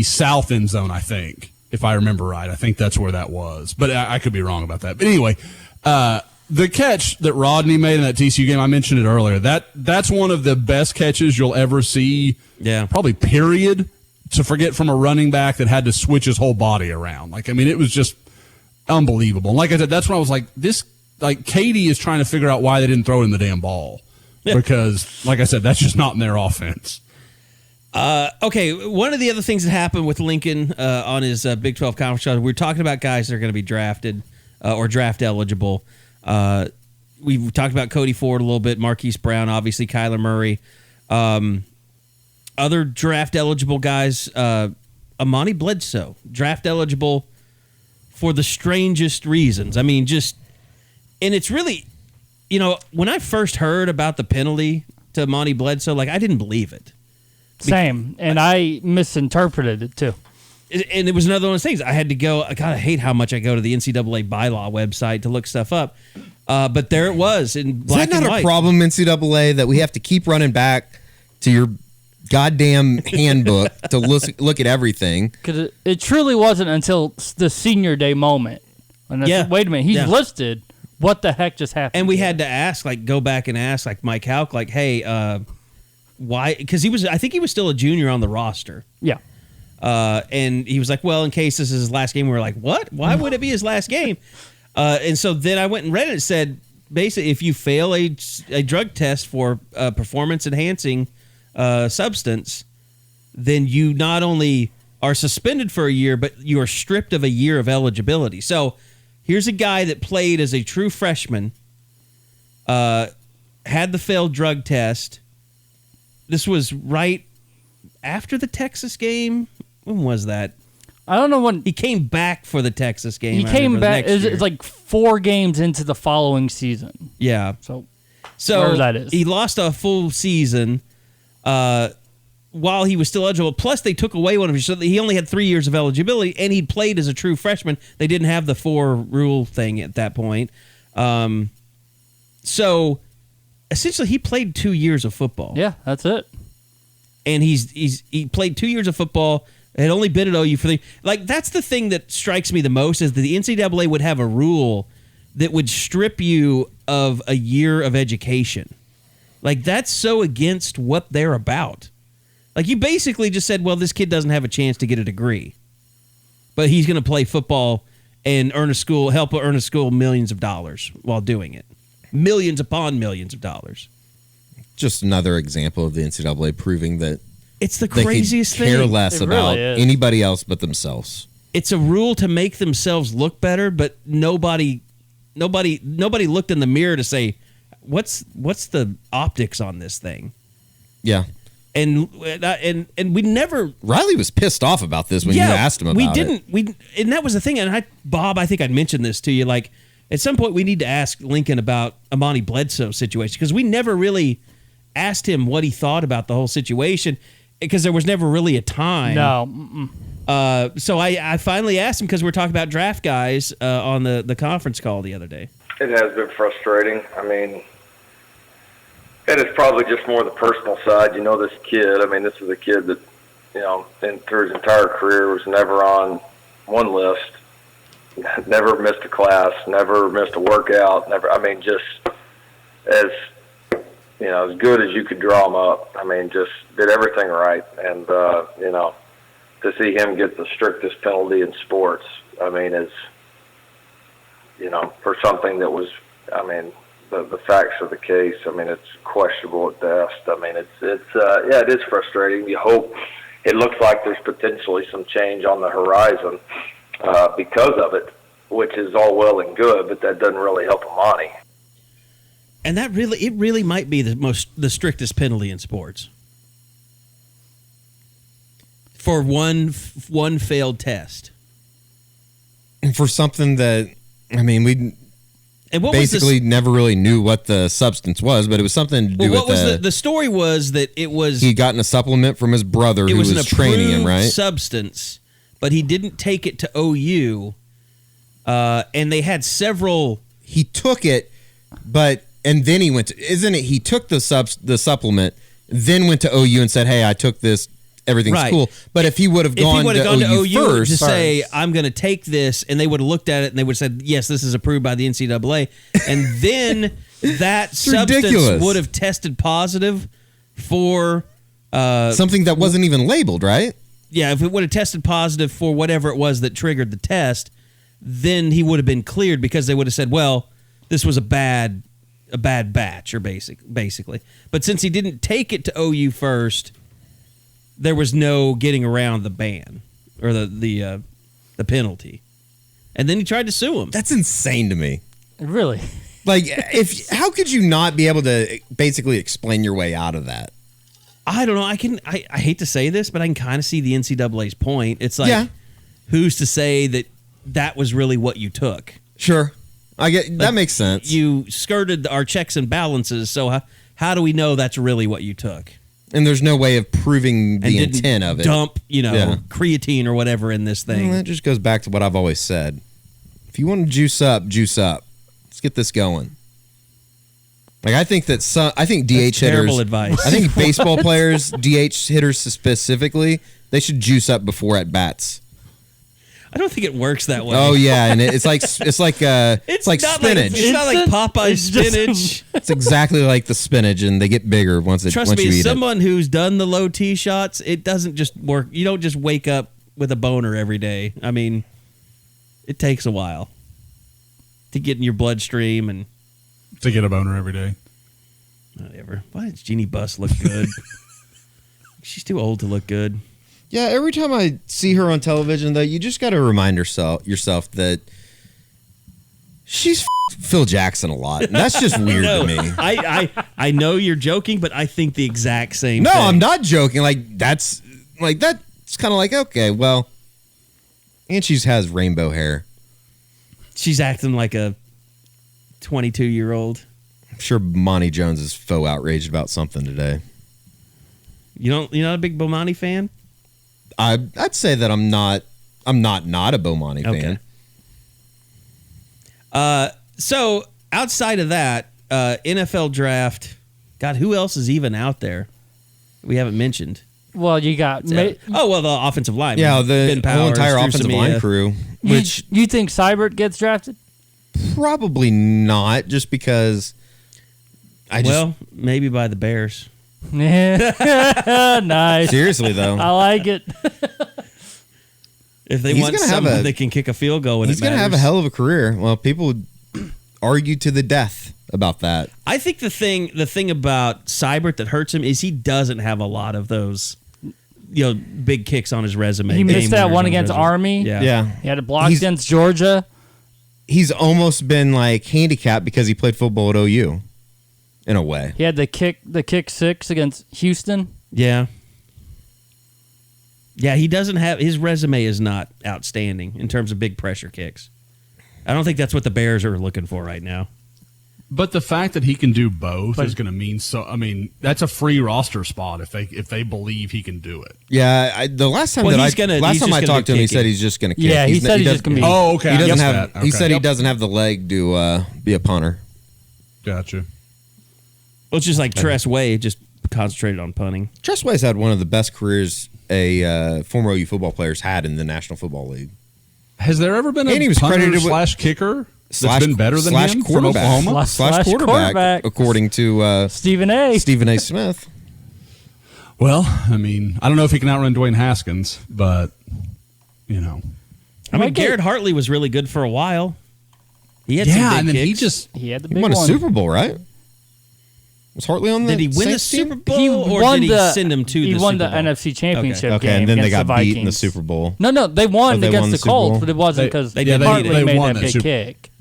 south end zone, I think, if I remember right. I think that's where that was, but I could be wrong about that. But anyway, the catch that Rodney made in that TCU game, I mentioned it earlier. That's one of the best catches you'll ever see. Yeah, probably period. To forget from a running back that had to switch his whole body around. It was just unbelievable. And like I said, that's when I was like, Katie is trying to figure out why they didn't throw in the damn ball. Yeah. Because, like I said, that's just not in their offense. Okay, one of the other things that happened with Lincoln on his Big 12 conference show, we were talking about guys that are going to be drafted or draft eligible. We've talked about Cody Ford a little bit, Marquise Brown, obviously Kyler Murray. Other draft eligible guys, Amani Bledsoe, draft eligible for the strangest reasons. I mean, and it's really, when I first heard about the penalty to Amani Bledsoe, I didn't believe it. Same, and I misinterpreted it too. And it was another one of those things. I had to go. I kind of hate how much I go to the NCAA bylaw website to look stuff up. But there it was in black and white. Is that not a problem, NCAA, that we have to keep running back to your goddamn handbook to look at everything? Because it truly wasn't until the senior day moment. And wait a minute, he's listed. What the heck just happened? And we had to ask, go back and ask, Mike Houck, hey, why? Because I think he was still a junior on the roster. Yeah. And he was like, well, in case this is his last game. We were like, what? Why would it be his last game? And so then I went and read it. It said, basically, if you fail a drug test for performance-enhancing substance, then you not only are suspended for a year, but you are stripped of a year of eligibility. So here's a guy that played as a true freshman, had the failed drug test. This was right after the Texas game. When was that? I don't know when he came back for the Texas game. He came back. It's like 4 games into the following season. Yeah. So whatever that is. He lost a full season while he was still eligible. Plus, they took away one of his. So he only had 3 years of eligibility, and he'd played as a true freshman. They didn't have the 4 rule thing at that point. So essentially, he played 2 years of football. Yeah, that's it. And he played 2 years of football. Had only been at OU for that's the thing that strikes me the most is that the NCAA would have a rule that would strip you of a year of education. Like, that's so against what they're about. Like, you basically just said, well, this kid doesn't have a chance to get a degree, but he's going to play football and help earn a school millions of dollars while doing it. Millions upon millions of dollars. Just another example of the NCAA proving that it's the they craziest could care thing. less It about really is. anybody else but themselves. It's a rule to make themselves look better, but nobody looked in the mirror to say, what's the optics on this thing? Yeah. And we never. Riley was pissed off about this when you asked him about it. And that was the thing. And Bob, I think I'd mentioned this to you. Like, at some point, we need to ask Lincoln about Amani Bledsoe's situation because we never really asked him what he thought about the whole situation because there was never really a time. No. So I finally asked him because we're talking about draft guys on the conference call the other day. It has been frustrating. I mean, and it's probably just more the personal side. You know, this kid, I mean, this is a kid that, you know, through his entire career was never on one list, never missed a class, never missed a workout, just as, you know, as good as you could draw him up. I mean, just did everything right. And, you know, to see him get the strictest penalty in sports, I mean, is, you know, for something that was, I mean, the facts of the case, I mean, it's questionable at best. I mean, yeah, it is frustrating. You hope it looks like there's potentially some change on the horizon because of it, which is all well and good, but that doesn't really help Amani. And it really might be the strictest penalty in sports for one failed test. And for something that, I mean, we basically never really knew what the substance was, but it was something to do with the story was that it was he'd gotten a supplement from his brother who was training him, right? Substance, but he didn't take it to OU, and they had several. He took it, and then he went to, isn't it? He took the supplement, then went to OU and said, "Hey, I took this. Everything's Right. cool." But if he would have gone to OU first, to say, "I'm going to take this," and they would have looked at it and they would have said, "Yes, this is approved by the NCAA," and then that substance ridiculous. would have tested positive for something that wasn't even labeled, right? Yeah, if it would have tested positive for whatever it was that triggered the test, then he would have been cleared because they would have said, "Well, this was a bad batch," or basically. But since he didn't take it to OU first, there was no getting around the ban or the penalty. And then he tried to sue him. That's insane to me. Really? Like, how could you not be able to basically explain your way out of that? I don't know. I hate to say this, but I can kind of see the NCAA's point. It's like, who's to say that was really what you took? Sure. I get that makes sense. You skirted our checks and balances, so how do we know that's really what you took? And there's no way of proving the intent of it. Dump, creatine or whatever in this thing. Well, that just goes back to what I've always said. If you want to juice up, juice up. Let's get this going. Like, I think that DH hitters. Terrible advice. I think baseball players, DH hitters specifically, they should juice up before at bats. I don't think it works that way. Oh yeah, and it's like like not spinach. It's not like Popeye spinach. It's exactly like the spinach, and they get bigger once you Trust me, eat someone who's done the low T shots, it doesn't just work. You don't just wake up with a boner every day. I mean, it takes a while to get in your bloodstream and To get a boner every day. whatever. Why does Jeannie Buss look good? She's too old to look good. Yeah, every time I see her on television, though, you just got to remind yourself that she's Phil Jackson a lot. And that's just weird to me. I know you're joking, but I think the exact same No, thing. I'm not joking. That's kind of like, okay, well, and she has rainbow hair. She's acting like a 22-year-old. I'm sure Monty Jones is faux outraged about something today. You're not a big Bomani fan? I'd say that I'm not a Bomani fan. So outside of that, NFL draft, God, who else is even out there we haven't mentioned? Well, you got. The offensive line. Yeah, the Ben Powers, whole entire Drew offensive Samia. line crew, which you think Seibert gets drafted? probably not, just because maybe by the Bears. Nice. Seriously though, I like it. If they He's want gonna have someone a- that can kick a field goal when he's it going to have a matters. hell of a career. Well, people would argue to the death about that. I think the thing about Seibert that hurts him is he doesn't have a lot of those, big kicks on his resume. He missed game that winners one on his against resume. Army. Yeah. He had a block He's- against Georgia. He's almost been handicapped because he played football at OU, in a way. He had the kick six against Houston. Yeah. Yeah, he doesn't have his resume is not outstanding in terms of big pressure kicks. I don't think that's what the Bears are looking for right now. But the fact that he can do both is going to mean so. I mean, that's a free roster spot if they believe he can do it. Yeah, the last time Well, I he's talked just to him, gonna he be said kicking. he's just going to kick. Yeah, he said he's just gonna be- Oh, okay. He I doesn't missed have. that. He Okay. said he doesn't have the leg to be a punter. Gotcha. Well, it's just like Tress Way just concentrated on punting. Tressway's had one of the best careers a former OU football player's had in the National Football League. Has there ever been And he a was punter credited with- / kicker that's been better than him from quarterback. Oklahoma? Slash quarterback, according to Stephen A. Stephen A. Smith. Well, I mean, I don't know if he can outrun Dwayne Haskins, but I mean, Might get- Garrett Hartley was really good for a while. He had some yeah, big and then he kicks. just He had the He big won a one. Super Bowl, right? Was Hartley on the Did he win a Saints team? Super Bowl, He or won did he the. send him to he the won Super the Bowl? NFC Championship Okay, game and then they against got the beat in the Vikings. Super Bowl. No, they won Oh, they against won the the Super Colts, Bowl? but it wasn't because They did. Hartley They made won that that big Super- kick.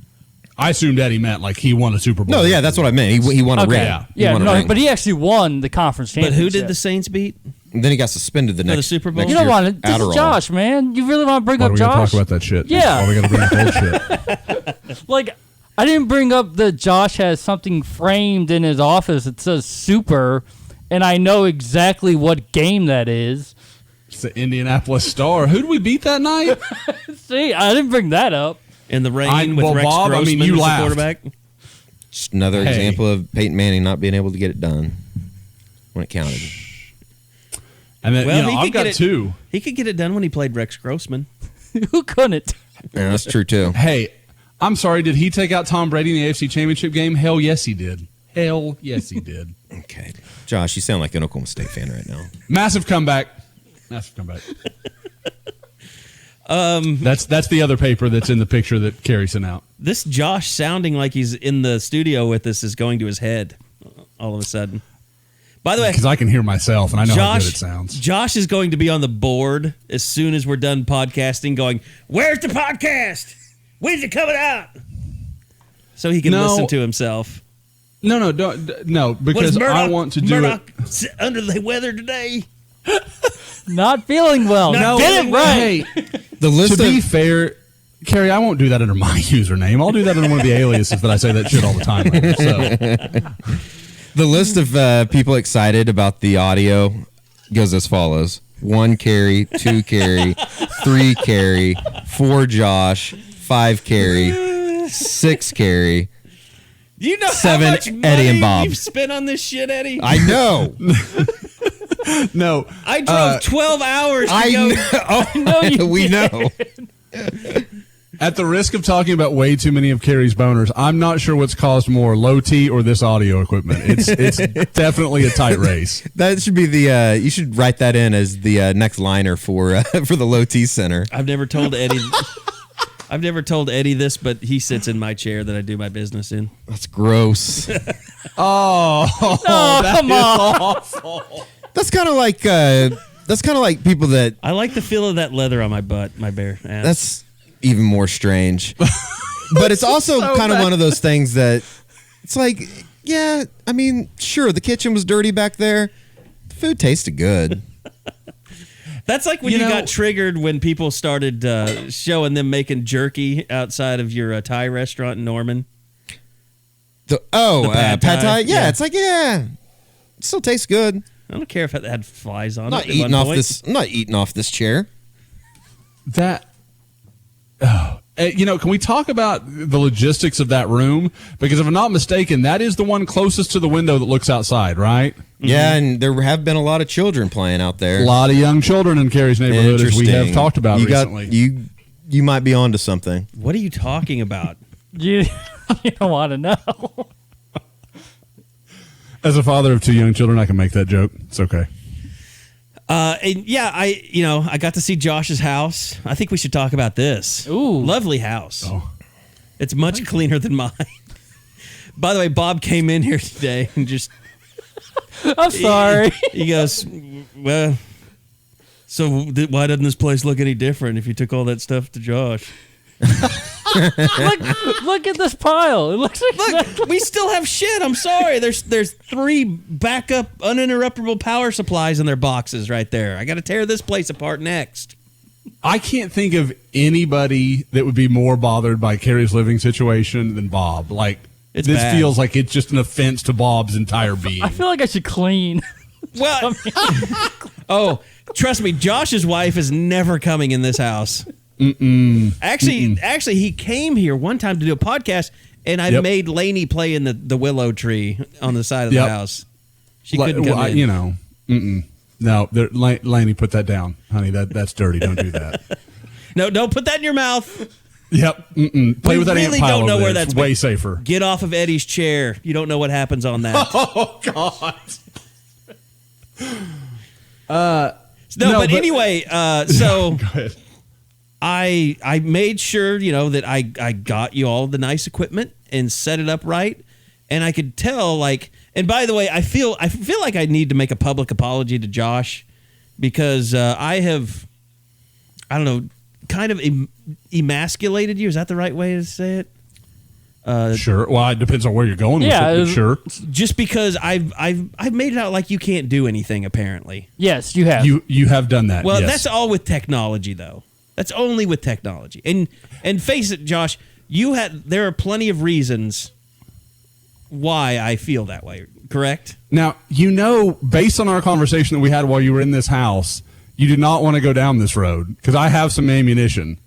I assumed Eddie meant like he won a Super Bowl. No, yeah, that's what I meant. He won a ring. He won a ring. But he actually won the conference But championship. who did the Saints beat? And then he got suspended the the next Super Bowl? next You don't year. want to. This Adderall. is Josh, man. You really want to bring Why up are we going to Josh? talk about that shit? Yeah. Why are we going to bring up old shit? Like, I didn't bring up that Josh has something framed in his office that says Super, and I know exactly what game that is. It's the Indianapolis Star. Who did we beat that night? See, I didn't bring that up. In the rain with well, Rex Bob, I Grossman mean, you as the laughed. quarterback? Just another Hey. example of Peyton Manning not being able to get it done when it counted. And then, Well, he I've could got get it- two. He could get it done when he played Rex Grossman. Who couldn't? Yeah, that's true too. Hey, I'm sorry. Did he take out Tom Brady in the AFC Championship game? Hell yes, he did. Hell yes, he did. Okay, Josh, you sound like an Oklahoma State fan right now. Massive comeback. Massive comeback. That's the other paper that's in the picture that Carey sent out. This Josh sounding like he's in the studio with us is going to his head all of a sudden. By the way, Because I can hear myself and I know how good it sounds. Josh is going to be on the board as soon as we're done podcasting going, where's the podcast? When's it coming out? So he can No. listen to himself. No, no, What is because Murdoch, I want to do Murdoch it. under the weather today? Not feeling well. Not Get feeling it right. Hey, The list to be of fair, Carey, I won't do that under my username. I'll do that under one of the aliases that I say that shit all the time under. So, the list of people excited about the audio goes as follows: 1 Carey, 2 Carey, 3 Carey, 4 Josh, 5 Carey, 6 Carey. Do you know 7 how much money Eddie and Bob. we've spent on this shit, Eddie? I know. no. I drove 12 hours to I go. know. Oh, know you we know. At the risk of talking about way too many of Carey's boners, I'm not sure what's caused more, low T or this audio equipment. It's definitely a tight race. That should be the. You should write that in as the next liner for the Low T Center. I've never told Eddie. I've never told Eddie this, but he sits in my chair that I do my business in. That's gross. Oh, come on. awful. That's kind of like people that. I like the feel of that leather on my butt, my bare ass. That's even more strange. But it's also kind of one of those things that it's like, yeah, I mean, sure, the kitchen was dirty back there. The food tasted good. That's like when you got triggered when people started showing them making jerky outside of your Thai restaurant in Norman. Pad Thai? Yeah, Yeah. it's like, yeah, it still tastes good. I don't care if it had flies on I'm it. I'm not eating off this chair. Can we talk about the logistics of that room? Because if I'm not mistaken, that is the one closest to the window that looks outside, right? Yeah, and there have been a lot of children playing out there. A lot of young children in Carey's neighborhood, as we have talked about recently. You might be onto something. What are you talking about? You don't want to know. As a father of two young children, I can make that joke. It's okay. And yeah, I got to see Josh's house. I think we should talk about this. Ooh. Lovely house. Oh. It's much cleaner than mine. By the way, Bob came in here today and just... I'm sorry. He goes, well, so why doesn't this place look any different if you took all that stuff to Josh? Look at this pile. It looks like Look, we still have shit. I'm sorry. There's 3 backup uninterruptible power supplies in their boxes right there. I got to tear this place apart next. I can't think of anybody that would be more bothered by Carey's living situation than Bob. Like, It's this bad. feels like it's just an offense to Bob's entire being. I feel like I should clean. Well, oh, trust me, Josh's wife is never coming in this house. Actually, he came here one time to do a podcast, and I made Lainey play in the willow tree on the side of the house. She couldn't come in. No, Lainey, put that down, honey. That's dirty. Don't do that. No, don't put that in your mouth. Yep. Play with that really ant pile don't know over where there. that's It's way safer. Get off of Eddie's chair. You don't know what happens on that. Oh God. But anyway, so Go ahead. I made sure, that I got you all the nice equipment and set it up right. And I could tell, and by the way, I feel like I need to make a public apology to Josh because I don't know, kind of emasculated you. Is that the right way to say it? Sure. Well, it depends on where you're going with it, but sure. Just because I've made it out like you can't do anything, apparently. Yes, you have. You have done that. Well, yes. that's all with technology, though. That's only with technology. And face it, Josh, there are plenty of reasons why I feel that way, correct? Now, based on our conversation that we had while you were in this house, you do not want to go down this road because I have some ammunition.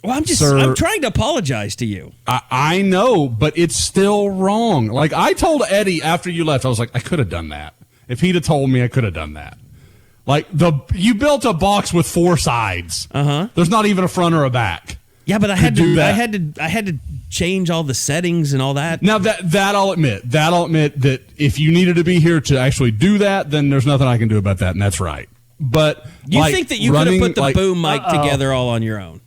Well, I'm trying to apologize to you. I know, but it's still wrong. Like, I told Eddie after you left, I was like, I could have done that. If he'd have told me, I could have done that. Like, you built a box with 4 sides. There's not even a front or a back. Yeah, but I had to change all the settings and all that. Now that I'll admit. I'll admit that if you needed to be here to actually do that, then there's nothing I can do about that, and that's right. But you think that you could have put the boom mic together all on your own?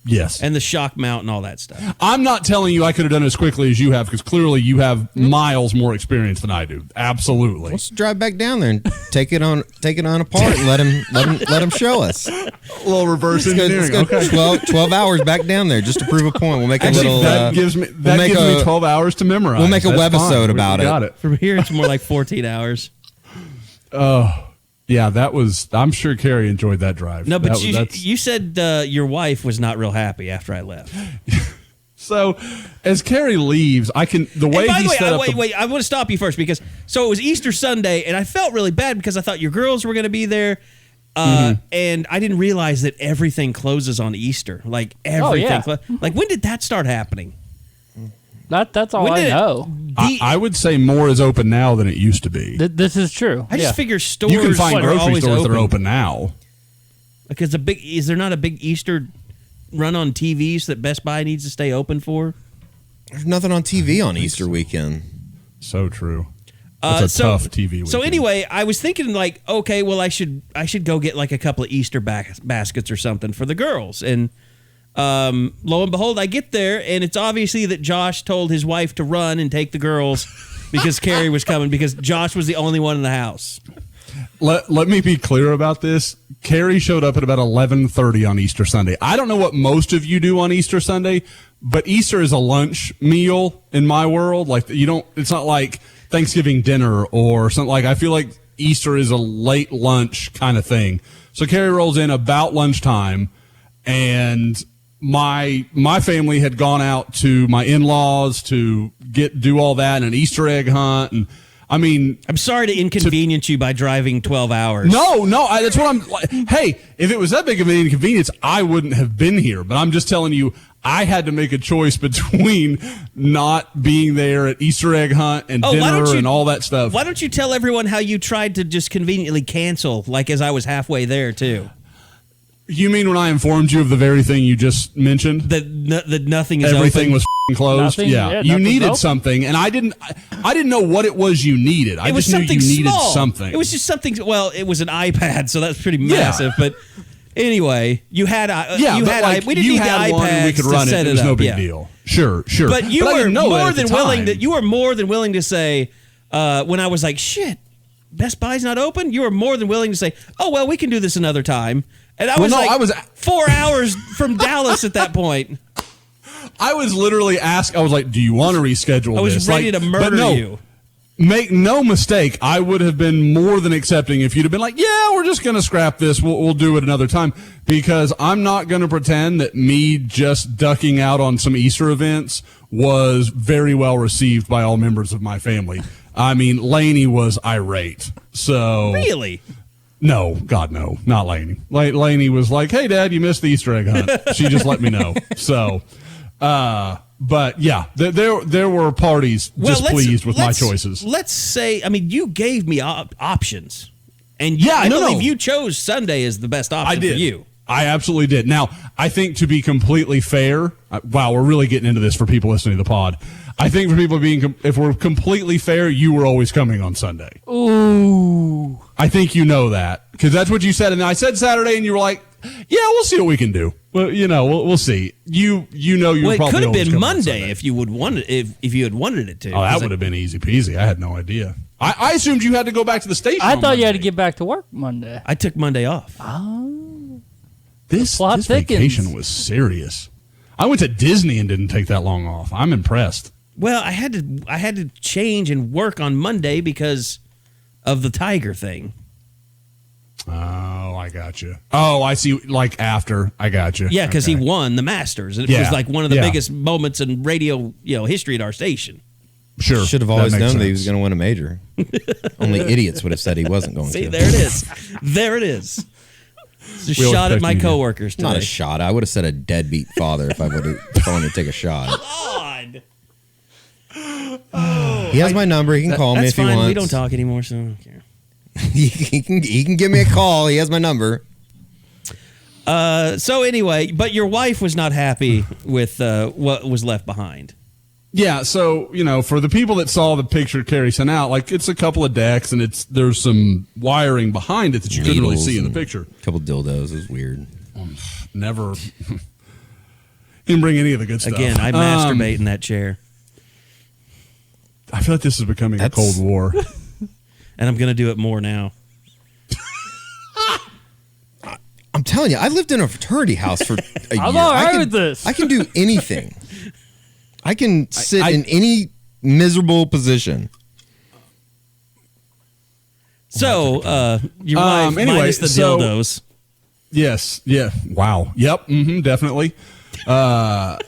Yes. And the shock mount and all that stuff. I'm not telling you I could have done it as quickly as you have because clearly you have miles more experience than I do. Absolutely. Let's drive back down there and take it on apart and let him show us. A little reverse Let's engineering. go Okay. 12 hours back down there just to prove a point. We'll make a little. That gives me 12 hours to memorize. We'll make a That's webisode fine. about we it. Got it. From here, it's more like 14 hours. Yeah, that was. I'm sure Carey enjoyed that drive. No, but you said your wife was not real happy after I left. So, as Carey leaves, I can the way And by he the way, set up. wait, I want to stop you first because so it was Easter Sunday, and I felt really bad because I thought your girls were going to be there, and I didn't realize that everything closes on Easter. Like everything. yeah. Like when did that start happening? That's all When I did it- know. I would say more is open now than it used to be. This is true. I just figure stores You can find are grocery always stores that are open. open now. Because is there not a big Easter run on TVs that Best Buy needs to stay open for? There's nothing on TV on Easter weekend. So true. That's a tough TV weekend. So anyway, I was thinking like, okay, well, I should go get like a couple of Easter baskets or something for the girls. And lo and behold, I get there, and it's obviously that Josh told his wife to run and take the girls because Carey was coming, because Josh was the only one in the house. Let me be clear about this. Carey showed up at about 11:30 on Easter Sunday. I don't know what most of you do on Easter Sunday, but Easter is a lunch meal in my world. Like it's not like Thanksgiving dinner or something. Like, I feel like Easter is a late lunch kind of thing. So Carey rolls in about lunchtime, and my family had gone out to my in-laws to do all that and an Easter egg hunt. And I mean, I'm sorry to inconvenience you by driving 12 hours. No, that's what I'm like. Hey, if it was that big of an inconvenience, I wouldn't have been here. But I'm just telling you, I had to make a choice between not being there at Easter egg hunt and dinner and all that stuff. Why don't you tell everyone how you tried to just conveniently cancel, like as I was halfway there too? You mean when I informed you of the very thing you just mentioned? That nothing is Everything open? was closed. Nothing? Yeah, you needed open. something, and I didn't know what it was you needed. I just knew you needed something. It was just something. Well, it was an iPad, so that's pretty massive. But anyway, you had we didn't need the iPad. We could run it. It was no big deal. Sure. But you were more than willing to. You were more than willing to say when I was like, "Shit, Best Buy's not open." You were more than willing to say, "Oh well, we can do this another time." And I was 4 hours from Dallas at that point. I was literally asked. I was like, "Do you want to reschedule?" I was ready to murder you. Make no mistake, I would have been more than accepting if you'd have been like, "Yeah, we're just going to scrap this. We'll do it another time." Because I'm not going to pretend that me just ducking out on some Easter events was very well received by all members of my family. I mean, Lainey was irate. So really. No, God, no, not Lainey. Lainey was like, "Hey, Dad, you missed the Easter egg hunt." She just let me know. So, but yeah, there were parties displeased with my choices. Let's say, I mean, you gave me options, and I believe you chose Sunday as the best option for you. I absolutely did. Now, I think to be completely fair, wow, we're really getting into this for people listening to the pod. I think for people if we're completely fair, you were always coming on Sunday. Ooh. I think you know that, because that's what you said. And I said Saturday, and you were like, "Yeah, we'll see what we can do." Well, we'll see. You were probably. It could have been Monday if you would want it, if you had wanted it to. Oh, that would have been easy peasy. I had no idea. I assumed you had to go back to the station. I thought you had to get back to work Monday. I took Monday off. Oh. This vacation was serious. I went to Disney and didn't take that long off. I'm impressed. Well, I had to change and work on Monday because of the Tiger thing. Oh, I got you. Oh, I see. Like after, I got you. Yeah, because he won the Masters, and it was like one of the biggest moments in radio, history at our station. Sure, should have always known that he was going to win a major. Only idiots would have said he wasn't going to. See, there it is. There it is. It's a shot at my coworkers today. Not a shot. I would have said a deadbeat father if I would have wanted to take a shot. God. He has my number. He can call me if he wants. We don't talk anymore, so I don't care. he can give me a call. He has my number. So anyway, but your wife was not happy with what was left behind. Yeah, so, for the people that saw the picture Carey sent out, like, it's a couple of decks, and there's some wiring behind it that you couldn't really see in the picture. A couple dildos. It was weird. Never. Didn't bring any of the good stuff. Again, I masturbate in that chair. I feel like this is becoming a Cold War. And I'm going to do it more now. I'm telling you, I lived in a fraternity house for a year. I'm all right with this. I can do anything. I can sit in any miserable position. So, your wife minus the dildos. Yes. Yeah. Wow. Yep. Definitely. Wow.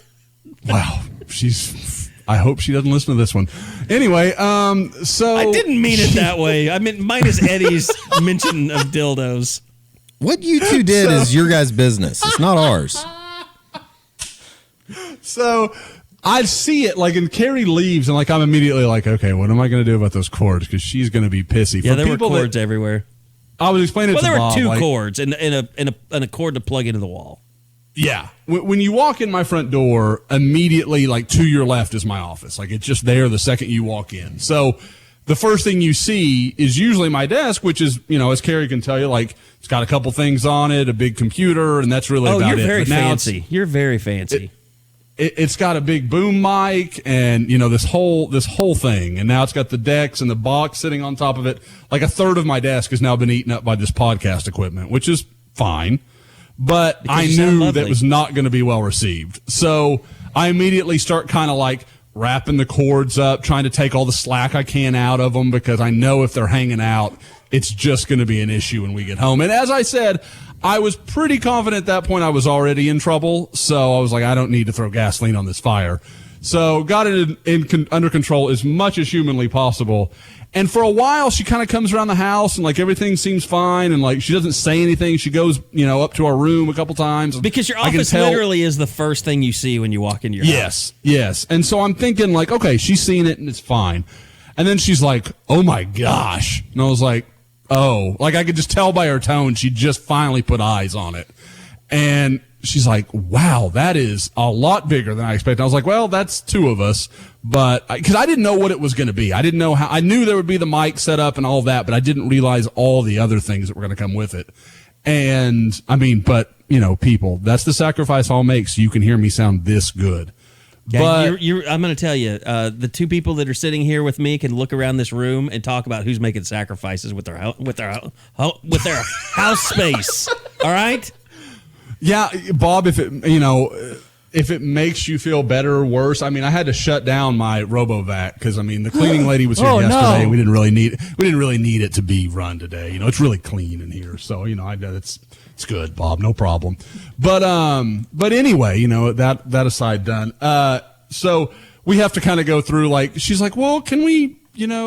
I hope she doesn't listen to this one. Anyway, so I didn't mean it that way. I meant minus Eddie's mention of dildos. What you two did is your guys' business. It's not ours. So I see it, like, and Carey leaves, and, like, I'm immediately like, okay, what am I going to do about those cords? Because she's going to be pissy. Yeah, there were cords everywhere. I was explaining Well, to there Bob, were two like, cords and a cord to plug into the wall. Yeah. When you walk in my front door, immediately, like, to your left is my office. Like, it's just there the second you walk in. So the first thing you see is usually my desk, which is, as Carey can tell you, like, it's got a couple things on it, a big computer, and that's really about it. You're very But now fancy. You're very fancy. It's got a big boom mic and, this whole thing. And now it's got the decks and the box sitting on top of it. Like, a third of my desk has now been eaten up by this podcast equipment, which is fine. But Because I you sound knew lovely. that was not going to be well received. So I immediately start kind of like wrapping the cords up, trying to take all the slack I can out of them, because I know if they're hanging out, it's just going to be an issue when we get home. And as I said, I was pretty confident at that point I was already in trouble. So I was like, I don't need to throw gasoline on this fire. So got it under control as much as humanly possible. And for a while, she kind of comes around the house and, like, everything seems fine. And, like, she doesn't say anything. She goes, up to our room a couple times. Because your I can office tell- literally is the first thing you see when you walk into your house. Yes. And so I'm thinking, like, okay, she's seen it and it's fine. And then she's like, oh my gosh. And I was like, oh, like, I could just tell by her tone, she just finally put eyes on it. And she's like, wow, that is a lot bigger than I expected. I was like, well, that's two of us. But because I didn't know what it was going to be. I didn't know how. I knew there would be the mic set up and all of that, but I didn't realize all the other things that were going to come with it. And I mean, but people, that's the sacrifice I'll make so you can hear me sound this good. Yeah, But I'm going to tell you, the two people that are sitting here with me can look around this room and talk about who's making sacrifices with their house space. All right. yeah, Bob, if it makes you feel better or worse, I mean, I had to shut down my RoboVac because the cleaning lady was here Oh, yesterday. no. And we didn't really need it to be run today. It's really clean in here, so it's good, Bob, no problem. But anyway, that aside done. So we have to kind of go through, like, she's like, well, can we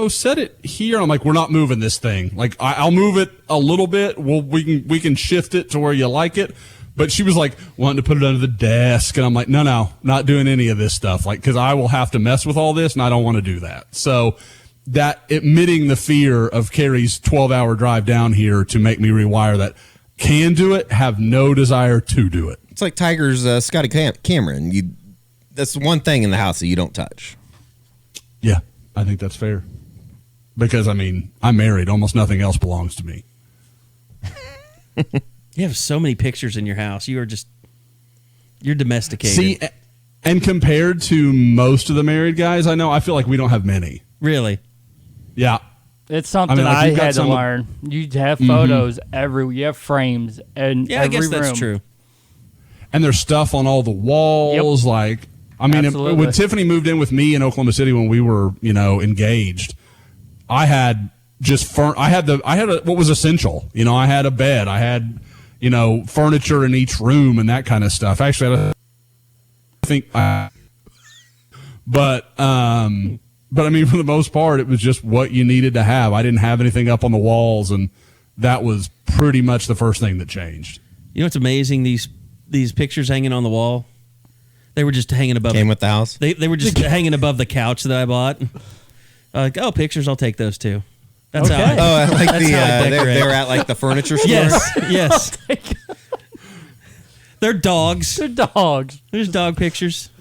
set it here? I'm like, we're not moving this thing. Like, I'll move it a little bit. We can shift it to where you like it. But she was like wanting to put it under the desk. And I'm like, no, not doing any of this stuff. Like, cause I will have to mess with all this and I don't want to do that. So that admitting the fear of Carey's 12-hour drive down here to make me rewire that, can do it, have no desire to do it. It's like Tiger's Scotty Cameron. That's the one thing in the house that you don't touch. Yeah, I think that's fair. Because, I'm married. Almost nothing else belongs to me. You have so many pictures in your house. You're domesticated. See, and compared to most of the married guys I know, I feel like we don't have many. Really? Yeah. It's something like, I you've got had to some- learn. You have photos everywhere. You have frames and Yeah, I every guess that's room. true. And there's stuff on all the walls. Yep. Like, Absolutely. when Tiffany moved in with me in Oklahoma City when we were, engaged, I had just what was essential. I had a bed. I had, furniture in each room and that kind of stuff. Actually, I think, but for the most part, it was just what you needed to have. I didn't have anything up on the walls, and that was pretty much the first thing that changed. You know what's amazing? These pictures hanging on the wall, they were just hanging above. Came with the house. They were just hanging above the couch that I bought. Like, oh, pictures, I'll take those too. That's Okay. how. Oh, I like That's how I decorate. they were at like the furniture store. Yes. They're dogs. They're dogs. There's dog pictures.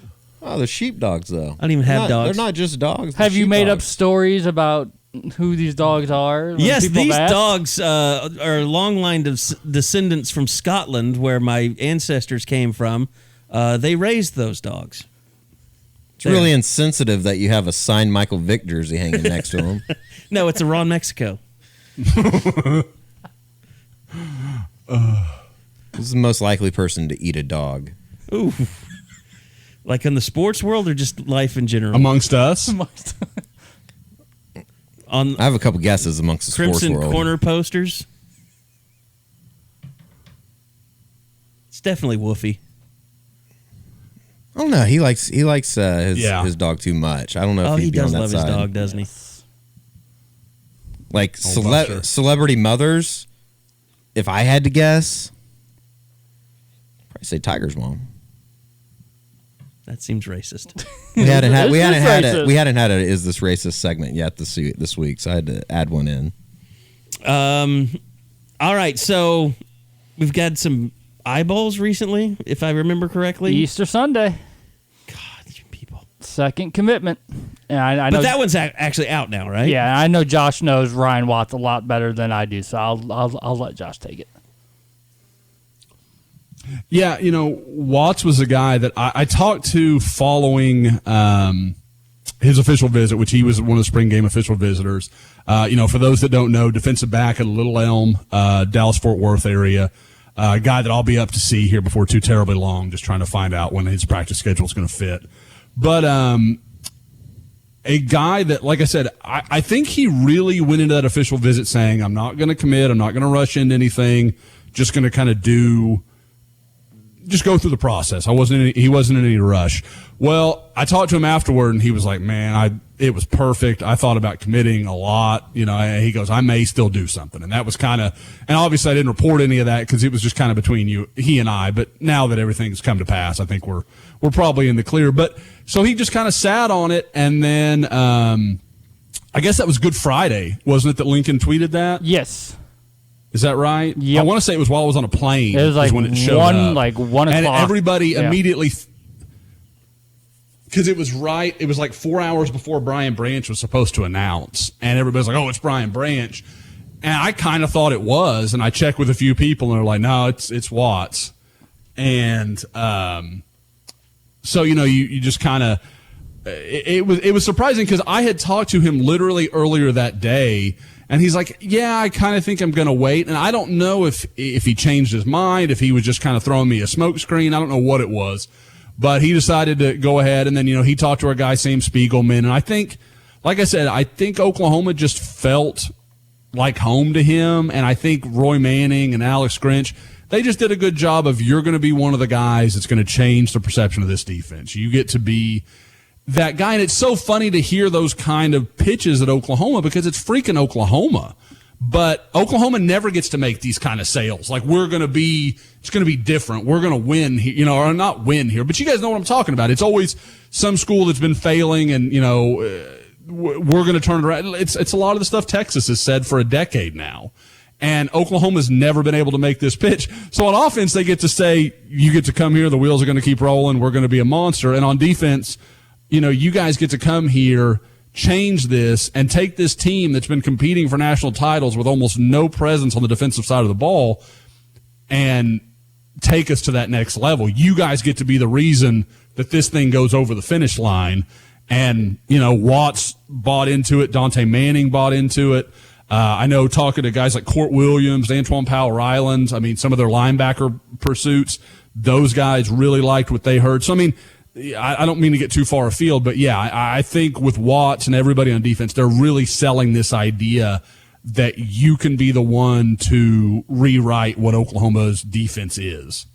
Oh, they're sheepdogs though. I don't even have dogs. They're not just dogs. they're Have you made up sheepdogs. stories about who these dogs are? when Yes, people these have asked? dogs are a long line of descendants from Scotland, where my ancestors came from. They raised those dogs. It's really insensitive that you have a signed Michael Vick jersey hanging next to him. No, it's a Ron Mexico. This is the most likely person to eat a dog. Ooh. Like in the sports world or just life in general? Amongst us, On I have a couple guesses amongst the Crimson sports world. Corner posters? It's definitely Woofy. I don't know. He likes Yeah. his dog too much. I don't know Oh, if he he'd be on does that love his side. dog, doesn't he? Like Oh, Buster. celebrity mothers. If I had to guess, probably say Tiger's mom. That seems racist. We hadn't had Is this racist? we hadn't had a is this racist segment yet this week, so I had to add one in. All right, so we've got some eyeballs recently, if I remember correctly. Easter Sunday. God, you people. Second commitment. And I know, but that one's actually out now, right? Yeah, I know Josh knows Ryan Watts a lot better than I do, so I'll let Josh take it. Yeah, Watts was a guy that I talked to following his official visit, which he was one of the spring game official visitors. For those that don't know, defensive back at Little Elm, Dallas-Fort Worth area. A guy that I'll be up to see here before too terribly long, just trying to find out when his practice schedule is going to fit. But a guy that, like I said, I think he really went into that official visit saying, I'm not going to commit, I'm not going to rush into anything, just going to kind of just go through the process. He wasn't in any rush. Well, I talked to him afterward, and he was like, man, it was perfect. I thought about committing a lot. He goes, I may still do something. And that was kind of, and obviously I didn't report any of that because it was just kind of between he and I. But now that everything's come to pass, I think we're probably in the clear. But so he just kind of sat on it. And then I guess that was Good Friday, wasn't it, that Lincoln tweeted that? Yes. Is that right? Yep. I want to say it was while I was on a plane. It was like when it showed up. like 1 o'clock. And everybody immediately, because it was like 4 hours before Brian Branch was supposed to announce. And everybody's like, oh, it's Brian Branch. And I kind of thought it was. And I checked with a few people, and they're like, no, it's Watts. And so, you just kind of, it was surprising because I had talked to him literally earlier that day. And he's like, yeah, I kind of think I'm going to wait. And I don't know if he changed his mind, if he was just kind of throwing me a smokescreen. I don't know what it was. But he decided to go ahead. And then, he talked to our guy, Sam Spiegelman. And I think, like I said, I think Oklahoma just felt like home to him. And I think Roy Manning and Alex Grinch, they just did a good job of, you're going to be one of the guys that's going to change the perception of this defense. You get to be that guy. And it's so funny to hear those kind of pitches at Oklahoma because it's freaking Oklahoma. But Oklahoma never gets to make these kind of sales. Like, it's going to be different. We're going to win here, or not win here. But you guys know what I'm talking about. It's always some school that's been failing and, we're going to turn it around. It's a lot of the stuff Texas has said for a decade now. And Oklahoma's never been able to make this pitch. So on offense, they get to say, you get to come here. The wheels are going to keep rolling. We're going to be a monster. And on defense, you guys get to come here, change this, and take this team that's been competing for national titles with almost no presence on the defensive side of the ball and take us to that next level. You guys get to be the reason that this thing goes over the finish line. And, Watts bought into it. Dante Manning bought into it. I know talking to guys like Court Williams, Antoine Powell-Rylands, some of their linebacker pursuits, those guys really liked what they heard. So, I don't mean to get too far afield, but yeah, I think with Watts and everybody on defense, they're really selling this idea that you can be the one to rewrite what Oklahoma's defense is.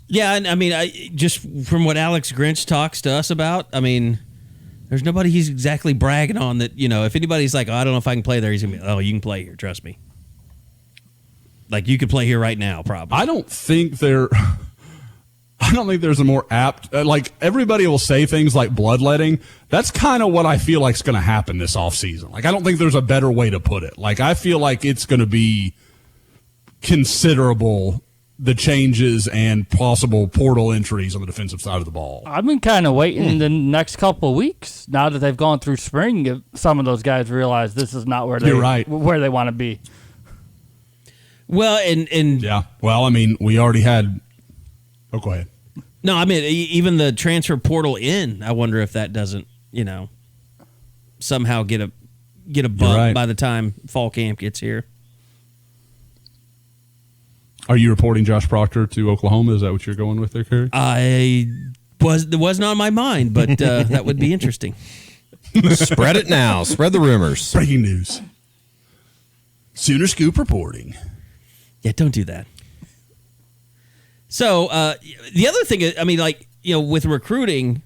Yeah, and I just from what Alex Grinch talks to us about, there's nobody he's exactly bragging on that, if anybody's like, oh, I don't know if I can play there, he's going to be, oh, you can play here, trust me. Like, you could play here right now, probably. I don't think there's a more apt, like everybody will say things like bloodletting. That's kind of what I feel like is going to happen this offseason. Like, I don't think there's a better way to put it. Like, I feel like it's going to be considerable, the changes and possible portal entries on the defensive side of the ball. I've been kind of waiting the next couple of weeks now that they've gone through spring. If some of those guys realize this is not where they want to be. Well, and yeah, well, we already had. Oh, go ahead. No, even the transfer portal in, I wonder if that doesn't, somehow get a bump by the time fall camp gets here. Are you reporting Josh Proctor to Oklahoma? Is that what you're going with there, Carey? It wasn't on my mind, but that would be interesting. Spread it now. Spread the rumors. Breaking news. Sooner Scoop reporting. Yeah, don't do that. So the other thing is, with recruiting,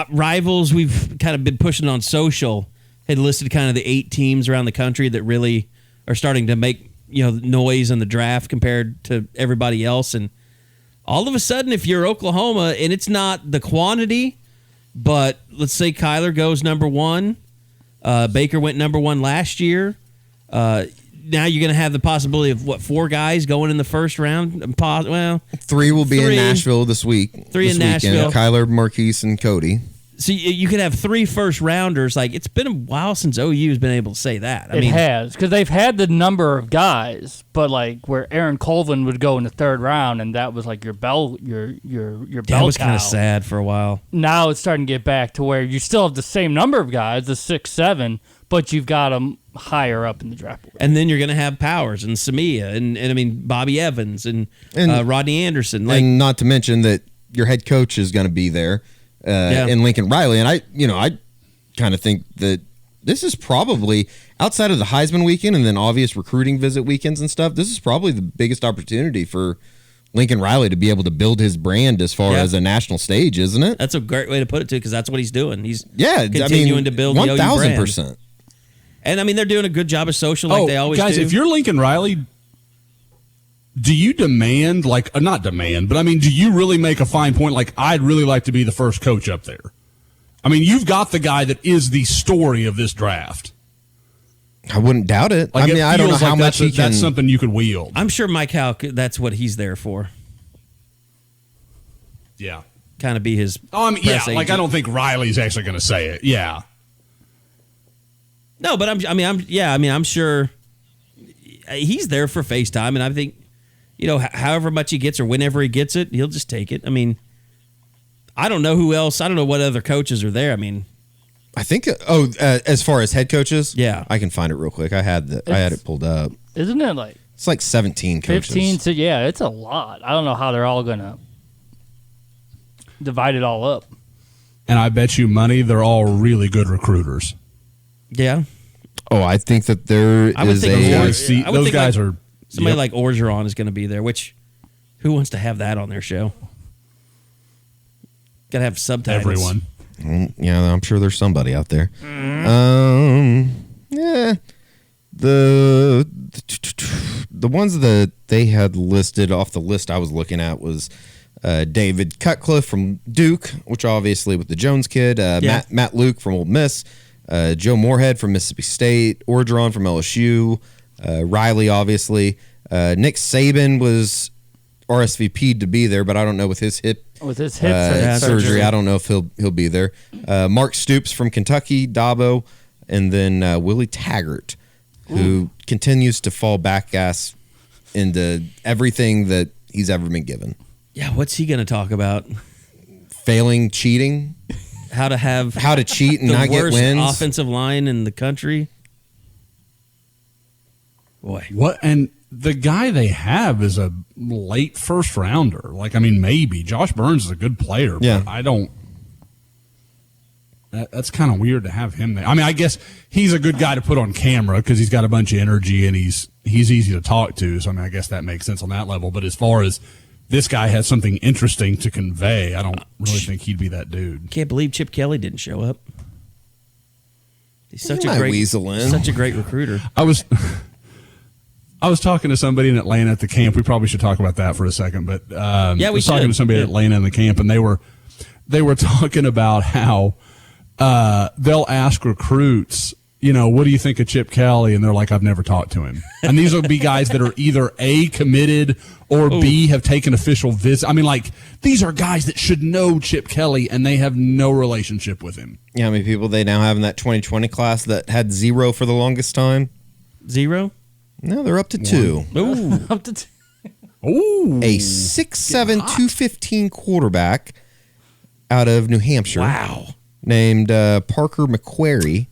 Rivals, we've kind of been pushing on social, had listed kind of the 8 teams around the country that really are starting to make, noise in the draft compared to everybody else. And all of a sudden, if you're Oklahoma, and it's not the quantity, but let's say Kyler goes number 1, Baker went number 1 last year. Now you're going to have the possibility of, 4 guys going in the first round? Well, 3 will be in Nashville this week. 3 in Nashville. Kyler, Marquise, and Cody. So you could have 3 first-rounders. Like, it's been a while since OU has been able to say that. It has, because they've had the number of guys, but like where Aaron Colvin would go in the 3rd round, and that was like your bell That was kind of sad for a while. Now it's starting to get back to where you still have the same number of guys, the 6, 7, but you've got them higher up in the draft board. And then you're going to have Powers and Samia and I mean Bobby Evans and Rodney Anderson. Like, and not to mention that your head coach is going to be there in Lincoln Riley. And I kind of think that this is probably, outside of the Heisman weekend and then obvious recruiting visit weekends and stuff, this is probably the biggest opportunity for Lincoln Riley to be able to build his brand as far as a national stage, isn't it? That's a great way to put it, too, because that's what he's doing. He's continuing to build 1,000%. And, I mean, they're doing a good job of social like they always guys, do. If you're Lincoln Riley, do you demand, not demand, but I mean, do you really make a fine point, like, I'd really like to be the first coach up there? I mean, you've got the guy that is the story of this draft. I wouldn't doubt it. Like, I don't know how much he can. That's something you could wield. I'm sure Mike Howe, that's what he's there for. Yeah. Kind of be his press agent. Like, I don't think Riley's actually going to say it. Yeah. No, but I'm sure he's there for FaceTime, and I think, however much he gets or whenever he gets it, he'll just take it. I mean, I don't know who else. I don't know what other coaches are there. I mean, I think. As far as head coaches, yeah, I can find it real quick. I had it pulled up. Isn't it like it's like 17 coaches? 15. So yeah, it's a lot. I don't know how they're all gonna divide it all up. And I bet you money they're all really good recruiters. Yeah. Oh, I think that those guys are. Somebody like Orgeron is going to be there, which who wants to have that on their show? Got to have subtitles. Everyone. Yeah, I'm sure there's somebody out there. Yeah. The ones that they had listed off the list I was looking at was David Cutcliffe from Duke, which obviously with the Jones kid, Matt Luke from Ole Miss, Joe Moorhead from Mississippi State, Orgeron from LSU, Riley obviously. Nick Saban was RSVP'd to be there, but I don't know with his hip surgery. I don't know if he'll be there. Mark Stoops from Kentucky, Dabo, and then Willie Taggart, who continues to fall back ass into everything that he's ever been given. Yeah, what's he going to talk about? Failing, cheating, how to cheat and not get wins. The worst offensive line in the country. Boy, what? And the guy they have is a late first rounder. Like, I mean, maybe Josh Burns is a good player, but I don't. That's kind of weird to have him there. I mean, I guess he's a good guy to put on camera because he's got a bunch of energy and he's easy to talk to. So, I mean, I guess that makes sense on that level. But as far as this guy has something interesting to convey, I don't really think he'd be that dude. Can't believe Chip Kelly didn't show up. He's such a great recruiter. I was talking to somebody in Atlanta at the camp. We probably should talk about that for a second. But I was talking to somebody at Atlanta in the camp, and they were talking about how they'll ask recruits, what do you think of Chip Kelly? And they're like, I've never talked to him. And these will be guys that are either A, committed, or B, have taken official visit. I mean, like, these are guys that should know Chip Kelly, and they have no relationship with him. Yeah, how many people they now have in that 2020 class that had 0 for the longest time? 0? No, they're up to 2. Ooh. Up to 2. Ooh. A 6'7", 215 quarterback out of New Hampshire. Wow. Named Parker McQuarrie,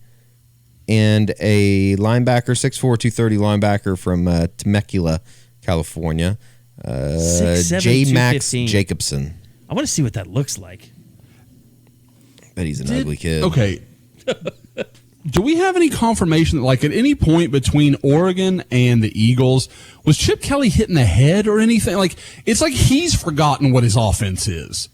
and a linebacker, 6'4", 230 linebacker from Temecula, California, 6'7", J. Max 215. Jacobson. I want to see what that looks like. Bet he's an ugly kid. Okay. Do we have any confirmation that, like, at any point between Oregon and the Eagles, was Chip Kelly hitting the head or anything? Like, it's like he's forgotten what his offense is.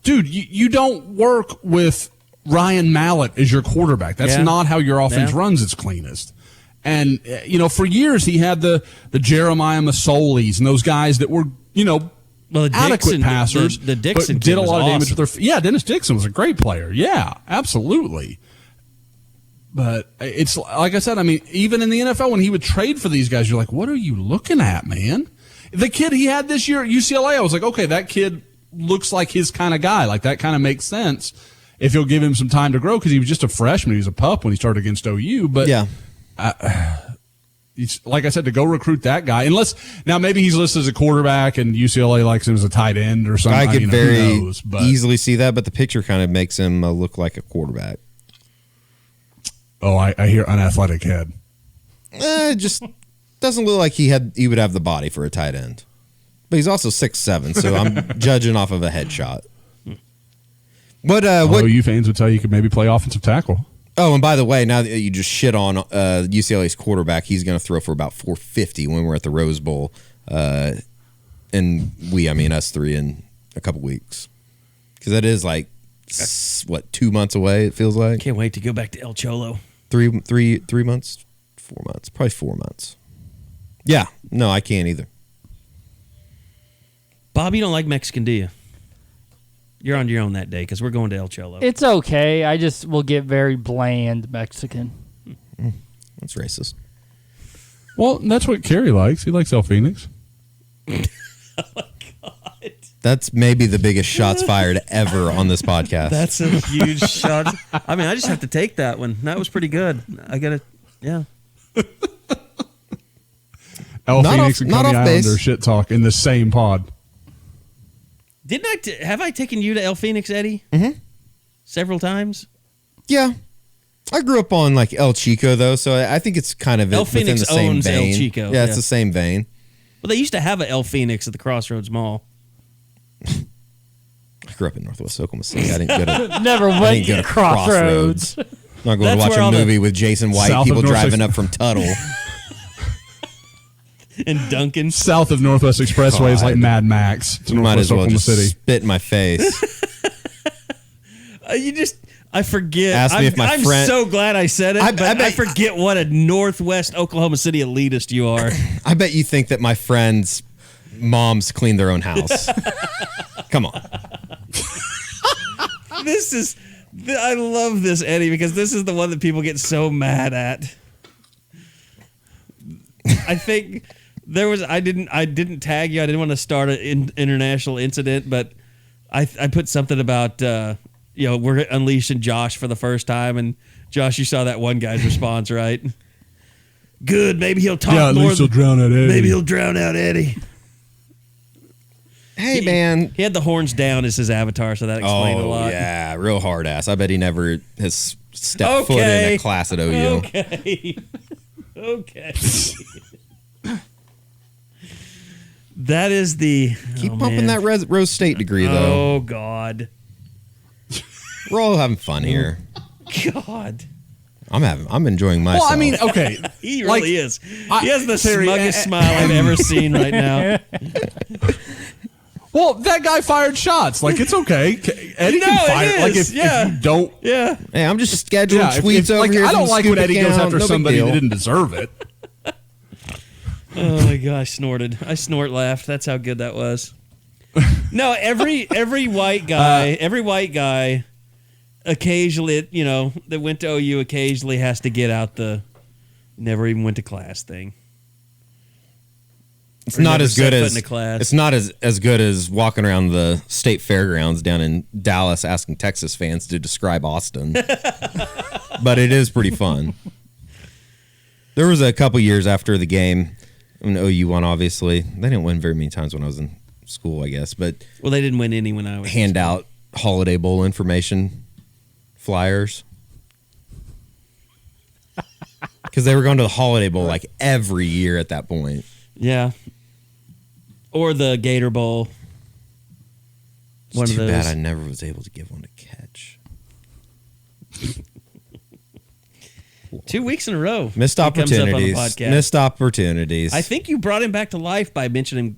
Dude, you don't work with Ryan Mallett as your quarterback. That's not how your offense runs its cleanest. And, for years he had the Jeremiah Massolis and those guys that were, adequate passers. The Dixon but did a lot of damage awesome. with their. Yeah, Dennis Dixon was a great player. Yeah, absolutely. But it's like I said, I mean, even in the NFL, when he would trade for these guys, you're like, what are you looking at, man? The kid he had this year at UCLA, I was like, okay, that kid looks like his kind of guy. Like, that kind of makes sense if you'll give him some time to grow, because he was just a freshman. He was a pup when he started against OU. But Yeah. Like I said, to go recruit that guy, unless now maybe he's listed as a quarterback and UCLA likes him as a tight end or something. I could very who knows, but easily see that, but the picture kind of makes him look like a quarterback. Oh, I hear unathletic head. It just doesn't look like he would have the body for a tight end. But he's also 6'7", so I'm judging off of a headshot. What OU fans would tell you could maybe play offensive tackle. Oh, and by the way, now that you just shit on UCLA's quarterback, he's going to throw for about 450 when we're at the Rose Bowl. And I mean us three in a couple weeks. Because that is like, 2 months away, it feels like? Can't wait to go back to El Cholo. 3 months? 4 months. Probably 4 months. Yeah. No, I can't either. Bob, you don't like Mexican, do you? You're on your own that day because we're going to El Cholo. It's okay. I just will get very bland Mexican. That's racist. Well, that's what Carey likes. He likes El Phoenix. Oh, my God. That's maybe the biggest shots fired ever on this podcast. That's a huge shot. I mean, I just have to take that one. That was pretty good. I got to, yeah. El Not Phoenix off- and not Coney off base. Island are shit talk in the same pod. Didn't have I taken you to El Phoenix, Eddie? Mm-hmm. Several times? Yeah. I grew up on like El Chico, though, so I think it's kind of El within Phoenix the same owns El vein. Chico, Yeah, it's yeah. the same vein. Well, they used to have a El Phoenix at the Crossroads Mall. I grew up in Northwest Oklahoma City. I didn't go to Never I went didn't go to to Crossroads. Not going to That's watch where a all the- movie with Jason White, South of people North driving Six- up from Tuttle. And Duncan. South of Northwest Expressway is like God. Mad Max to You might Northwest as well Oklahoma just City. spit in my face. I forget. Ask me if my I'm friend- so glad I said it, I but I bet- forget what a Northwest Oklahoma City elitist you are. I bet you think that my friends' moms clean their own house. Come on. I love this, Eddie, because this is the one that people get so mad at. I think I didn't tag you. I didn't want to start an international incident, but I put something about we're unleashing Josh for the first time, and Josh, you saw that one guy's response, right? Good, maybe he'll talk Yeah, at more. least he'll drown out Eddie. Maybe he'll drown out Eddie. Hey, man. He had the horns down as his avatar, so that explained a lot. yeah, real hard ass. I bet he never has stepped foot in a class at OU. Okay. Okay. That is the Keep pumping that Rose State degree, though. Oh God. We're all having fun here. God. I'm enjoying myself. Well, I mean, okay. He Like, really is. I- He has the Terry, smuggest smile I've ever seen right now. Well, that guy fired shots. Like, it's okay. Eddie No, can it fire. Like, is, if yeah. you don't. Yeah. hey, I'm just scheduling Yeah, tweets over like, here. I don't from like when Scoop Eddie goes account, after no big somebody deal. that didn't deserve it. Oh my gosh, I snorted. I snort laughed. That's how good that was. No, every white guy occasionally, that went to OU occasionally has to get out the never even went to class thing. It's Or not never as set good foot as in a class. it's not as good as walking around the state fairgrounds down in Dallas asking Texas fans to describe Austin. But it is pretty fun. There was a couple years after the game when OU won. Obviously, they didn't win very many times when I was in school, I guess. But Well, they didn't win any when I was hand out Holiday Bowl information flyers because they were going to the Holiday Bowl like every year at that point. Yeah. Or the Gator Bowl. It's One too of those. bad I never was able to give one to catch. 2 weeks in a row. Missed he comes up on the opportunities. podcast. Missed opportunities. I think you brought him back to life by mentioning,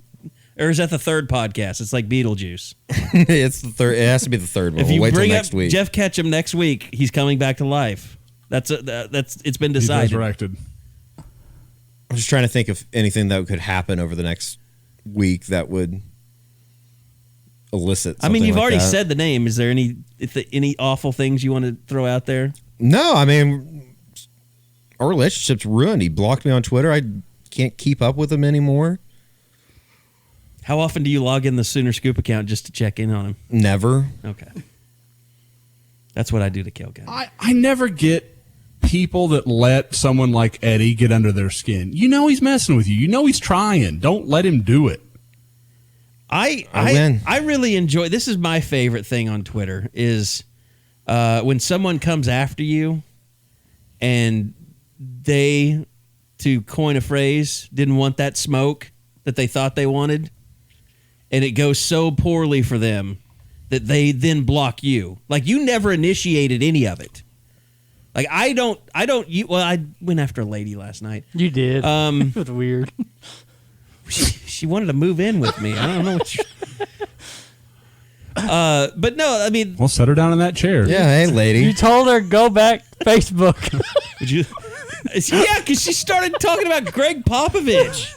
or is that the third podcast? It's like Beetlejuice. It's the third. It has to be the third one. If We'll you wait till bring next up week. Jeff Ketchum next week, he's coming back to life. That's it's been He's decided. resurrected. I'm just trying to think of anything that could happen over the next week that would elicit. I mean, something you've like already that. said the name. Is there any awful things you want to throw out there? No, I mean, our relationship's ruined. He blocked me on Twitter. I can't keep up with him anymore. How often do you log in the Sooner Scoop account just to check in on him? Never. Okay. That's what I do to Kale Guy. I never get people that let someone like Eddie get under their skin. You know he's messing with you. You know he's trying. Don't let him do it. I really enjoy, this is my favorite thing on Twitter, is when someone comes after you and they, to coin a phrase, didn't want that smoke that they thought they wanted, and it goes so poorly for them that they then block you. Like, you never initiated any of it. Like, I went after a lady last night. You did. It was weird. She wanted to move in with me. I don't know what but no, I mean, Well, set her down in that chair. Yeah, hey, lady. You told her go back Facebook. would you? Yeah, because she started talking about Greg Popovich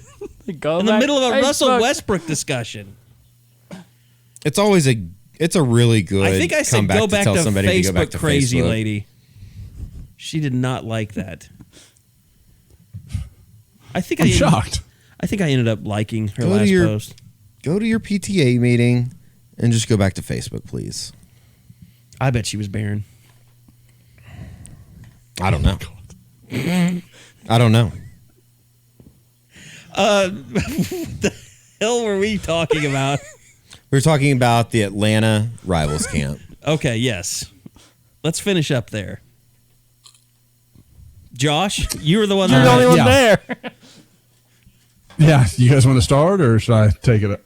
Go in the back middle of a Facebook. Russell Westbrook discussion. It's a really good I think I said comeback go back to to tell somebody Facebook, to go back to crazy Facebook. lady. She did not like that. I'm shocked. I think I ended up liking her Go to last your- post. Go to your PTA meeting and just go back to Facebook, please. I bet she was barren. I don't know. I don't know. What the hell were we talking about? We were talking about the Atlanta Rivals camp. Okay, yes. Let's finish up there. Josh, you were the one You're the only one yeah. there. Yeah, you guys want to start, or should I take it?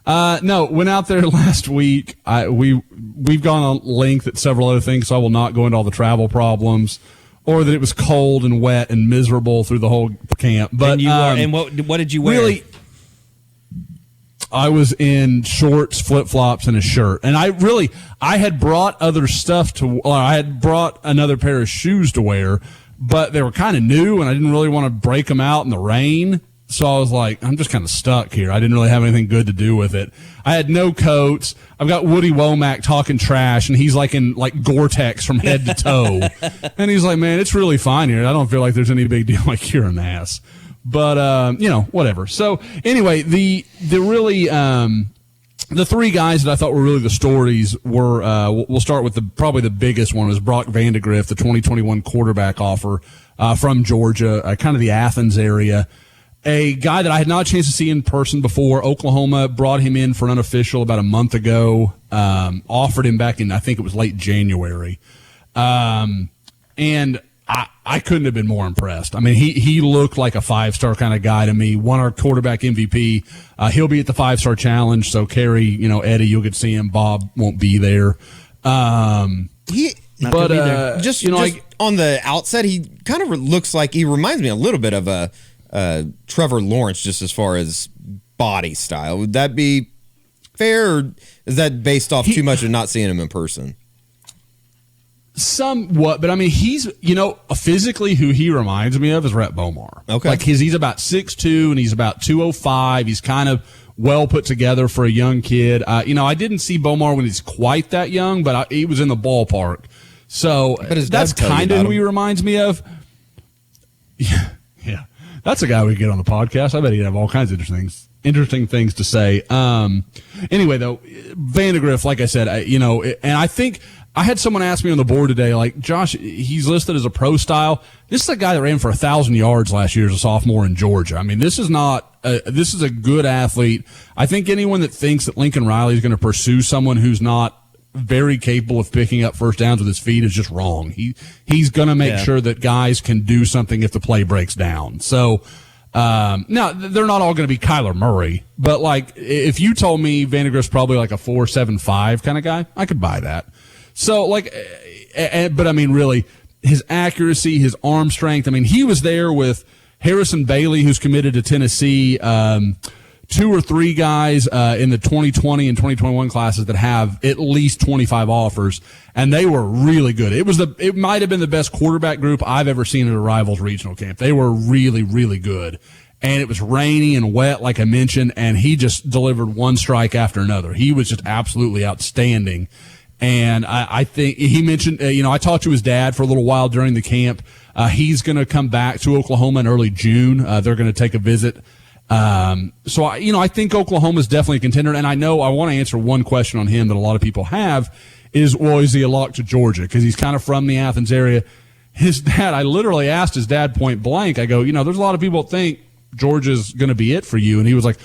No, went out there last week. We've gone on length at several other things, so I will not go into all the travel problems, or that it was cold and wet and miserable through the whole camp. But and what did you wear? Really, I was in shorts, flip flops, and a shirt. And I had brought other stuff I had brought another pair of shoes to wear, but they were kind of new, and I didn't really want to break them out in the rain. So I was like, I'm just kind of stuck here. I didn't really have anything good to do with it. I had no coats. I've got Woody Womack talking trash, and he's like in like Gore-Tex from head to toe. And he's like, man, it's really fine here. I don't feel like there's any big deal. Like, you're an ass. But, whatever. So anyway, the three guys that I thought were really the stories were, we'll start with probably the biggest one was Brock Vandegrift, the 2021 quarterback offer, from Georgia, kind of the Athens area. A guy that I had not a chance to see in person before. Oklahoma brought him in for an unofficial about a month ago, offered him back in, I think it was late January. And I couldn't have been more impressed. I mean, he looked like a 5-star kind of guy to me. Won our quarterback MVP. He'll be at the 5-star challenge. So Carey, Eddie, you'll get to see him. Bob won't be there. Just on the outset, he kind of looks like, he reminds me a little bit of a Trevor Lawrence, just as far as body style. Would that be fair, or is that based off too much of not seeing him in person? Somewhat, but I mean, he's, physically who he reminds me of is Rhett Bomar. Okay. Like he's about 6'2" and he's about 205. He's kind of well put together for a young kid. I didn't see Bomar when he's quite that young, but he was in the ballpark. So that's kind of who he reminds me of. Yeah. That's a guy we get on the podcast. I bet he'd have all kinds of interesting things to say. Anyway, though, Vandegrift, like I said, and I think I had someone ask me on the board today, like, Josh, he's listed as a pro style. This is a guy that ran for 1,000 yards last year as a sophomore in Georgia. I mean, this is this is a good athlete. I think anyone that thinks that Lincoln Riley is going to pursue someone who's not very capable of picking up first downs with his feet is just wrong. He's going to make sure that guys can do something if the play breaks down. So, now they're not all going to be Kyler Murray, but like if you told me Vandegrift's probably like a 4.75 kind of guy, I could buy that. So but I mean, really his accuracy, his arm strength. I mean, he was there with Harrison Bailey, who's committed to Tennessee, 2 or 3 guys in the 2020 and 2021 classes that have at least 25 offers, and they were really good. It might have been the best quarterback group I've ever seen at a Rivals regional camp. They were really, really good. And it was rainy and wet, like I mentioned, and he just delivered one strike after another. He was just absolutely outstanding. And I think he mentioned, I talked to his dad for a little while during the camp. He's going to come back to Oklahoma in early June. They're going to take a visit. So I think Oklahoma's definitely a contender. And I want to answer one question on him that a lot of people have is he a lock to Georgia? Because he's kind of from the Athens area. His dad, I literally asked his dad point blank. I go, there's a lot of people that think Georgia's going to be it for you. And he was like,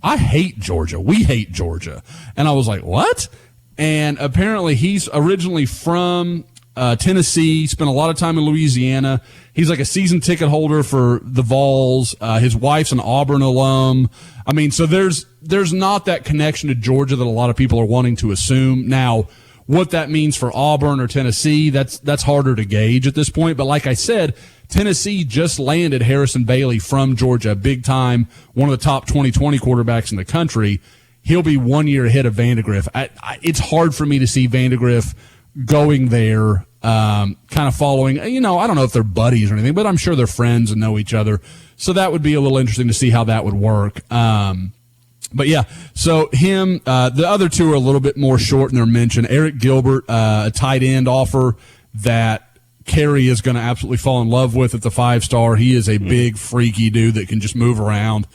I hate Georgia. We hate Georgia. And I was like, what? And apparently he's originally from Tennessee, spent a lot of time in Louisiana. He's like a season ticket holder for the Vols. His wife's an Auburn alum. I mean, so there's not that connection to Georgia that a lot of people are wanting to assume. Now, what that means for Auburn or Tennessee, that's harder to gauge at this point. But like I said, Tennessee just landed Harrison Bailey from Georgia, big time, one of the top 2020 quarterbacks in the country. He'll be 1 year ahead of Vandegrift. It's hard for me to see Vandegrift going there, kind of following, I don't know if they're buddies or anything, but I'm sure they're friends and know each other. So that would be a little interesting to see how that would work. But yeah, so him, the other two are a little bit more short in their mention. Eric Gilbert, a tight end offer that Carey is going to absolutely fall in love with at the 5-star. He is a big, freaky dude that can just move around.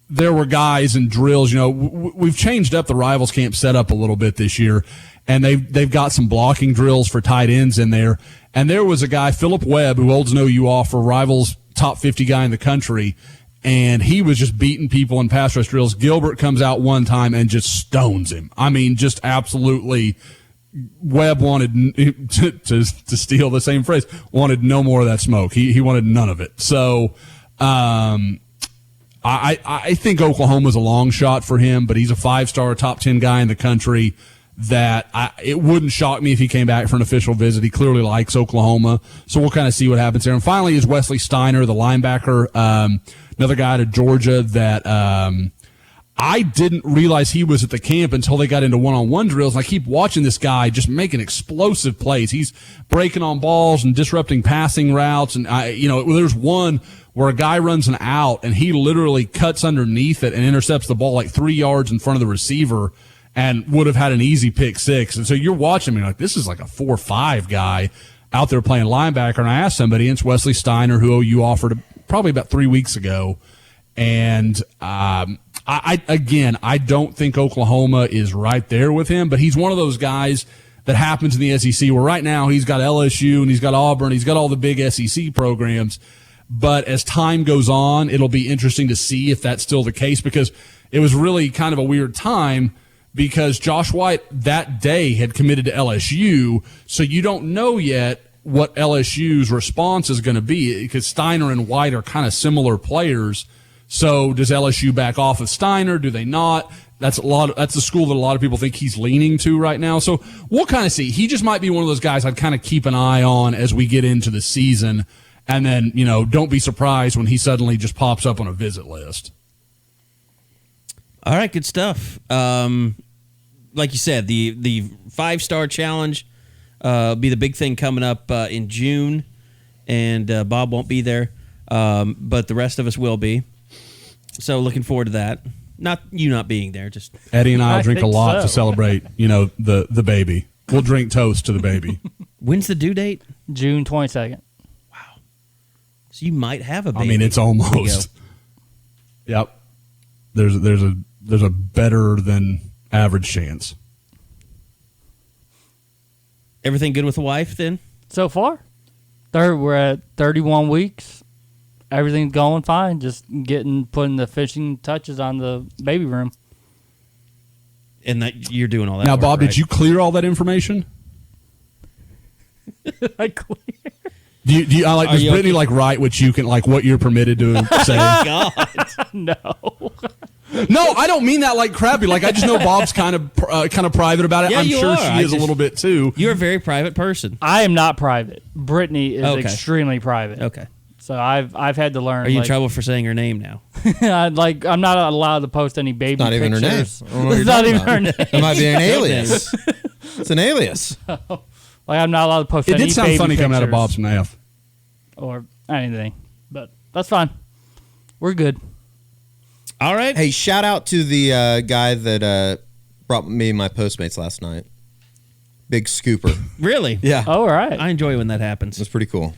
There were guys in drills, we've changed up the Rivals camp setup a little bit this year, and they've got some blocking drills for tight ends in there. And there was a guy, Philip Webb, who holds no U offer, Rivals top 50 guy in the country, and he was just beating people in pass rush drills. Gilbert comes out one time and just stones him. I mean, just absolutely. Webb wanted, to steal the same phrase, wanted no more of that smoke. He wanted none of it. So I think Oklahoma's a long shot for him, but he's a 5-star, top 10 guy in the country that it wouldn't shock me if he came back for an official visit. He clearly likes Oklahoma. So we'll kind of see what happens there. And finally is Wesley Steiner, the linebacker, another guy out of Georgia that I didn't realize he was at the camp until they got into one-on-one drills. And I keep watching this guy just making explosive plays. He's breaking on balls and disrupting passing routes. And there's one where a guy runs an out and he literally cuts underneath it and intercepts the ball like 3 yards in front of the receiver and would have had an easy pick six. And so you're watching me like, this is like a 4-5 guy out there playing linebacker. And I asked somebody, and it's Wesley Steiner, who OU offered probably about 3 weeks ago. And I don't think Oklahoma is right there with him, but he's one of those guys that happens in the SEC where right now he's got LSU and he's got Auburn, he's got all the big SEC programs. But as time goes on, it'll be interesting to see if that's still the case, because it was really kind of a weird time because Josh White that day had committed to LSU, so you don't know yet what LSU's response is going to be, because Steiner and White are kind of similar players. So does LSU back off of Steiner? Do they not? That's the school that a lot of people think he's leaning to right now. So we'll kind of see. He just might be one of those guys I'd kind of keep an eye on as we get into the season. And then, don't be surprised when he suddenly just pops up on a visit list. All right, good stuff. Like you said, the 5-star challenge be the big thing coming up in June, and Bob won't be there, but the rest of us will be. So looking forward to that. Not you not being there, just Eddie and I will drink a lot to celebrate, the baby. We'll drink toast to the baby. When's the due date? June 22nd. Wow. So you might have a baby. I mean, it's almost. Yep. There's a better than average chance. Everything good with the wife then? So far, we're at 31 weeks. Everything's going fine. Just putting the finishing touches on the baby room. And that you're doing all that. Now, work, Bob, right? did you clear all that information? I clear. Does Brittany write what you can, what you're permitted to say? God. No. No, I don't mean that crappy. I just know Bob's kind of private about it. Yeah, I'm sure are. she is a little bit too. You're a very private person. I am not private. Brittany is Okay. extremely private. Okay. So I've had to learn. Are you in trouble for saying her name now? I'm not allowed to post any baby Not even her name. pictures. I don't know what It's you're not talking even her about. name. It might be an alias. It's an alias. I'm not allowed to post It any did sound baby funny coming out of pictures Bob's mouth. or anything. But that's fine. We're good. All right. Hey, shout out to the guy that Brought me my Postmates last night. Big scooper. Really? Yeah. All right. I enjoy when that happens. It's pretty cool.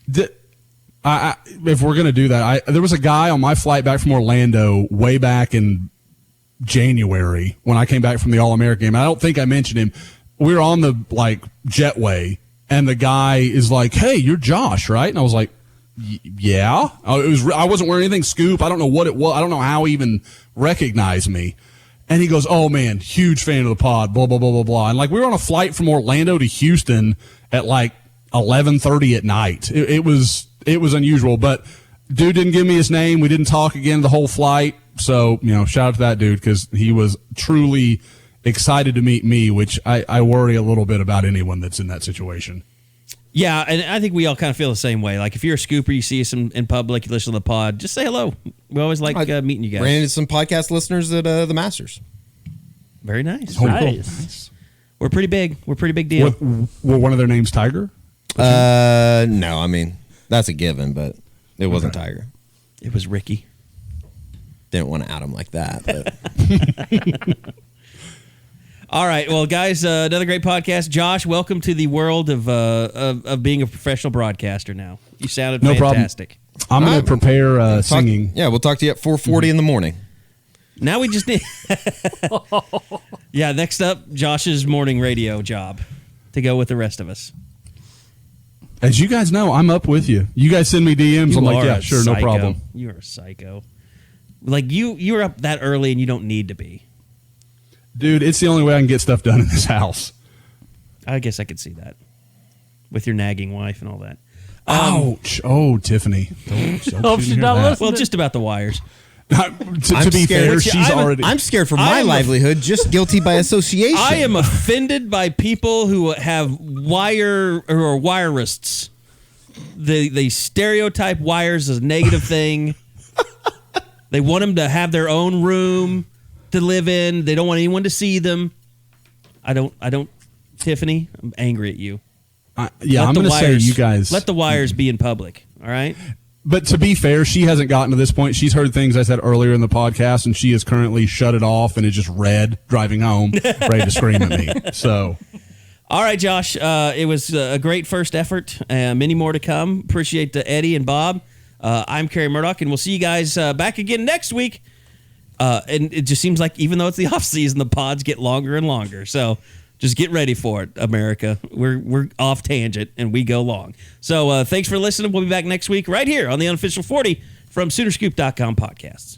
If we're going to do that, there was a guy on my flight back from Orlando way back in January when I came back from the All-American game. I don't think I mentioned him. We were on the jetway, and the guy is like, "Hey, you're Josh, right?" And I was like, "Yeah." I wasn't wearing anything scoop. I don't know what it was. I don't know how he even recognized me. And he goes, "Oh man, huge fan of the pod." Blah blah blah blah blah. And we were on a flight from Orlando to Houston at 11:30 at night. It was unusual, but dude didn't give me his name. We didn't talk again the whole flight. So shout out to that dude because he was truly excited to meet me, which I worry a little bit about anyone that's in that situation. Yeah, and I think we all kind of feel the same way. Like if you're a scooper, you see us in public, you listen to the pod, just say hello. We always like meeting you guys. Ran into some podcast listeners at the Masters. Very nice. Nice. We're pretty big. We're a pretty big deal. Were one of their names Tiger? No, I mean, that's a given, but it wasn't Tiger. It was Ricky. Didn't want to out him like that. But. All right, well, guys, another great podcast. Josh, welcome to the world of being a professional broadcaster now. You sounded fantastic. I'm going to prepare singing. Yeah, we'll talk to you at 4:40 in the morning. Now we just need... Yeah, next up, Josh's morning radio job to go with the rest of us. As you guys know, I'm up with you. You guys send me DMs. I'm like, yeah, sure, no problem. You're a psycho. You're up that early and you don't need to be. Dude, it's the only way I can get stuff done in this house. I guess I could see that. With your nagging wife and all that. Ouch. Oh, Tiffany. Hope she's not listening. Well, just about the wires. To be fair, she's already... I'm scared for my livelihood, just guilty by association. I am offended by people who have wire or wirerists. They stereotype wires as a negative thing. They want them to have their own room to live in. They don't want anyone to see them. I don't. Tiffany, I'm angry at you. I'm going to say you guys... Let the wires be in public, all right? But to be fair, she hasn't gotten to this point. She's heard things I said earlier in the podcast, and she has currently shut it off and is just red driving home, ready to scream at me. So, all right, Josh, it was a great first effort. Many more to come. Appreciate Eddie and Bob. I'm Carey Murdoch, and we'll see you guys back again next week. And it just seems like even though it's the off season, the pods get longer and longer. So just get ready for it, America. We're off tangent and we go long. So thanks for listening. We'll be back next week right here on the Unofficial 40 from Soonerscoop.com podcasts.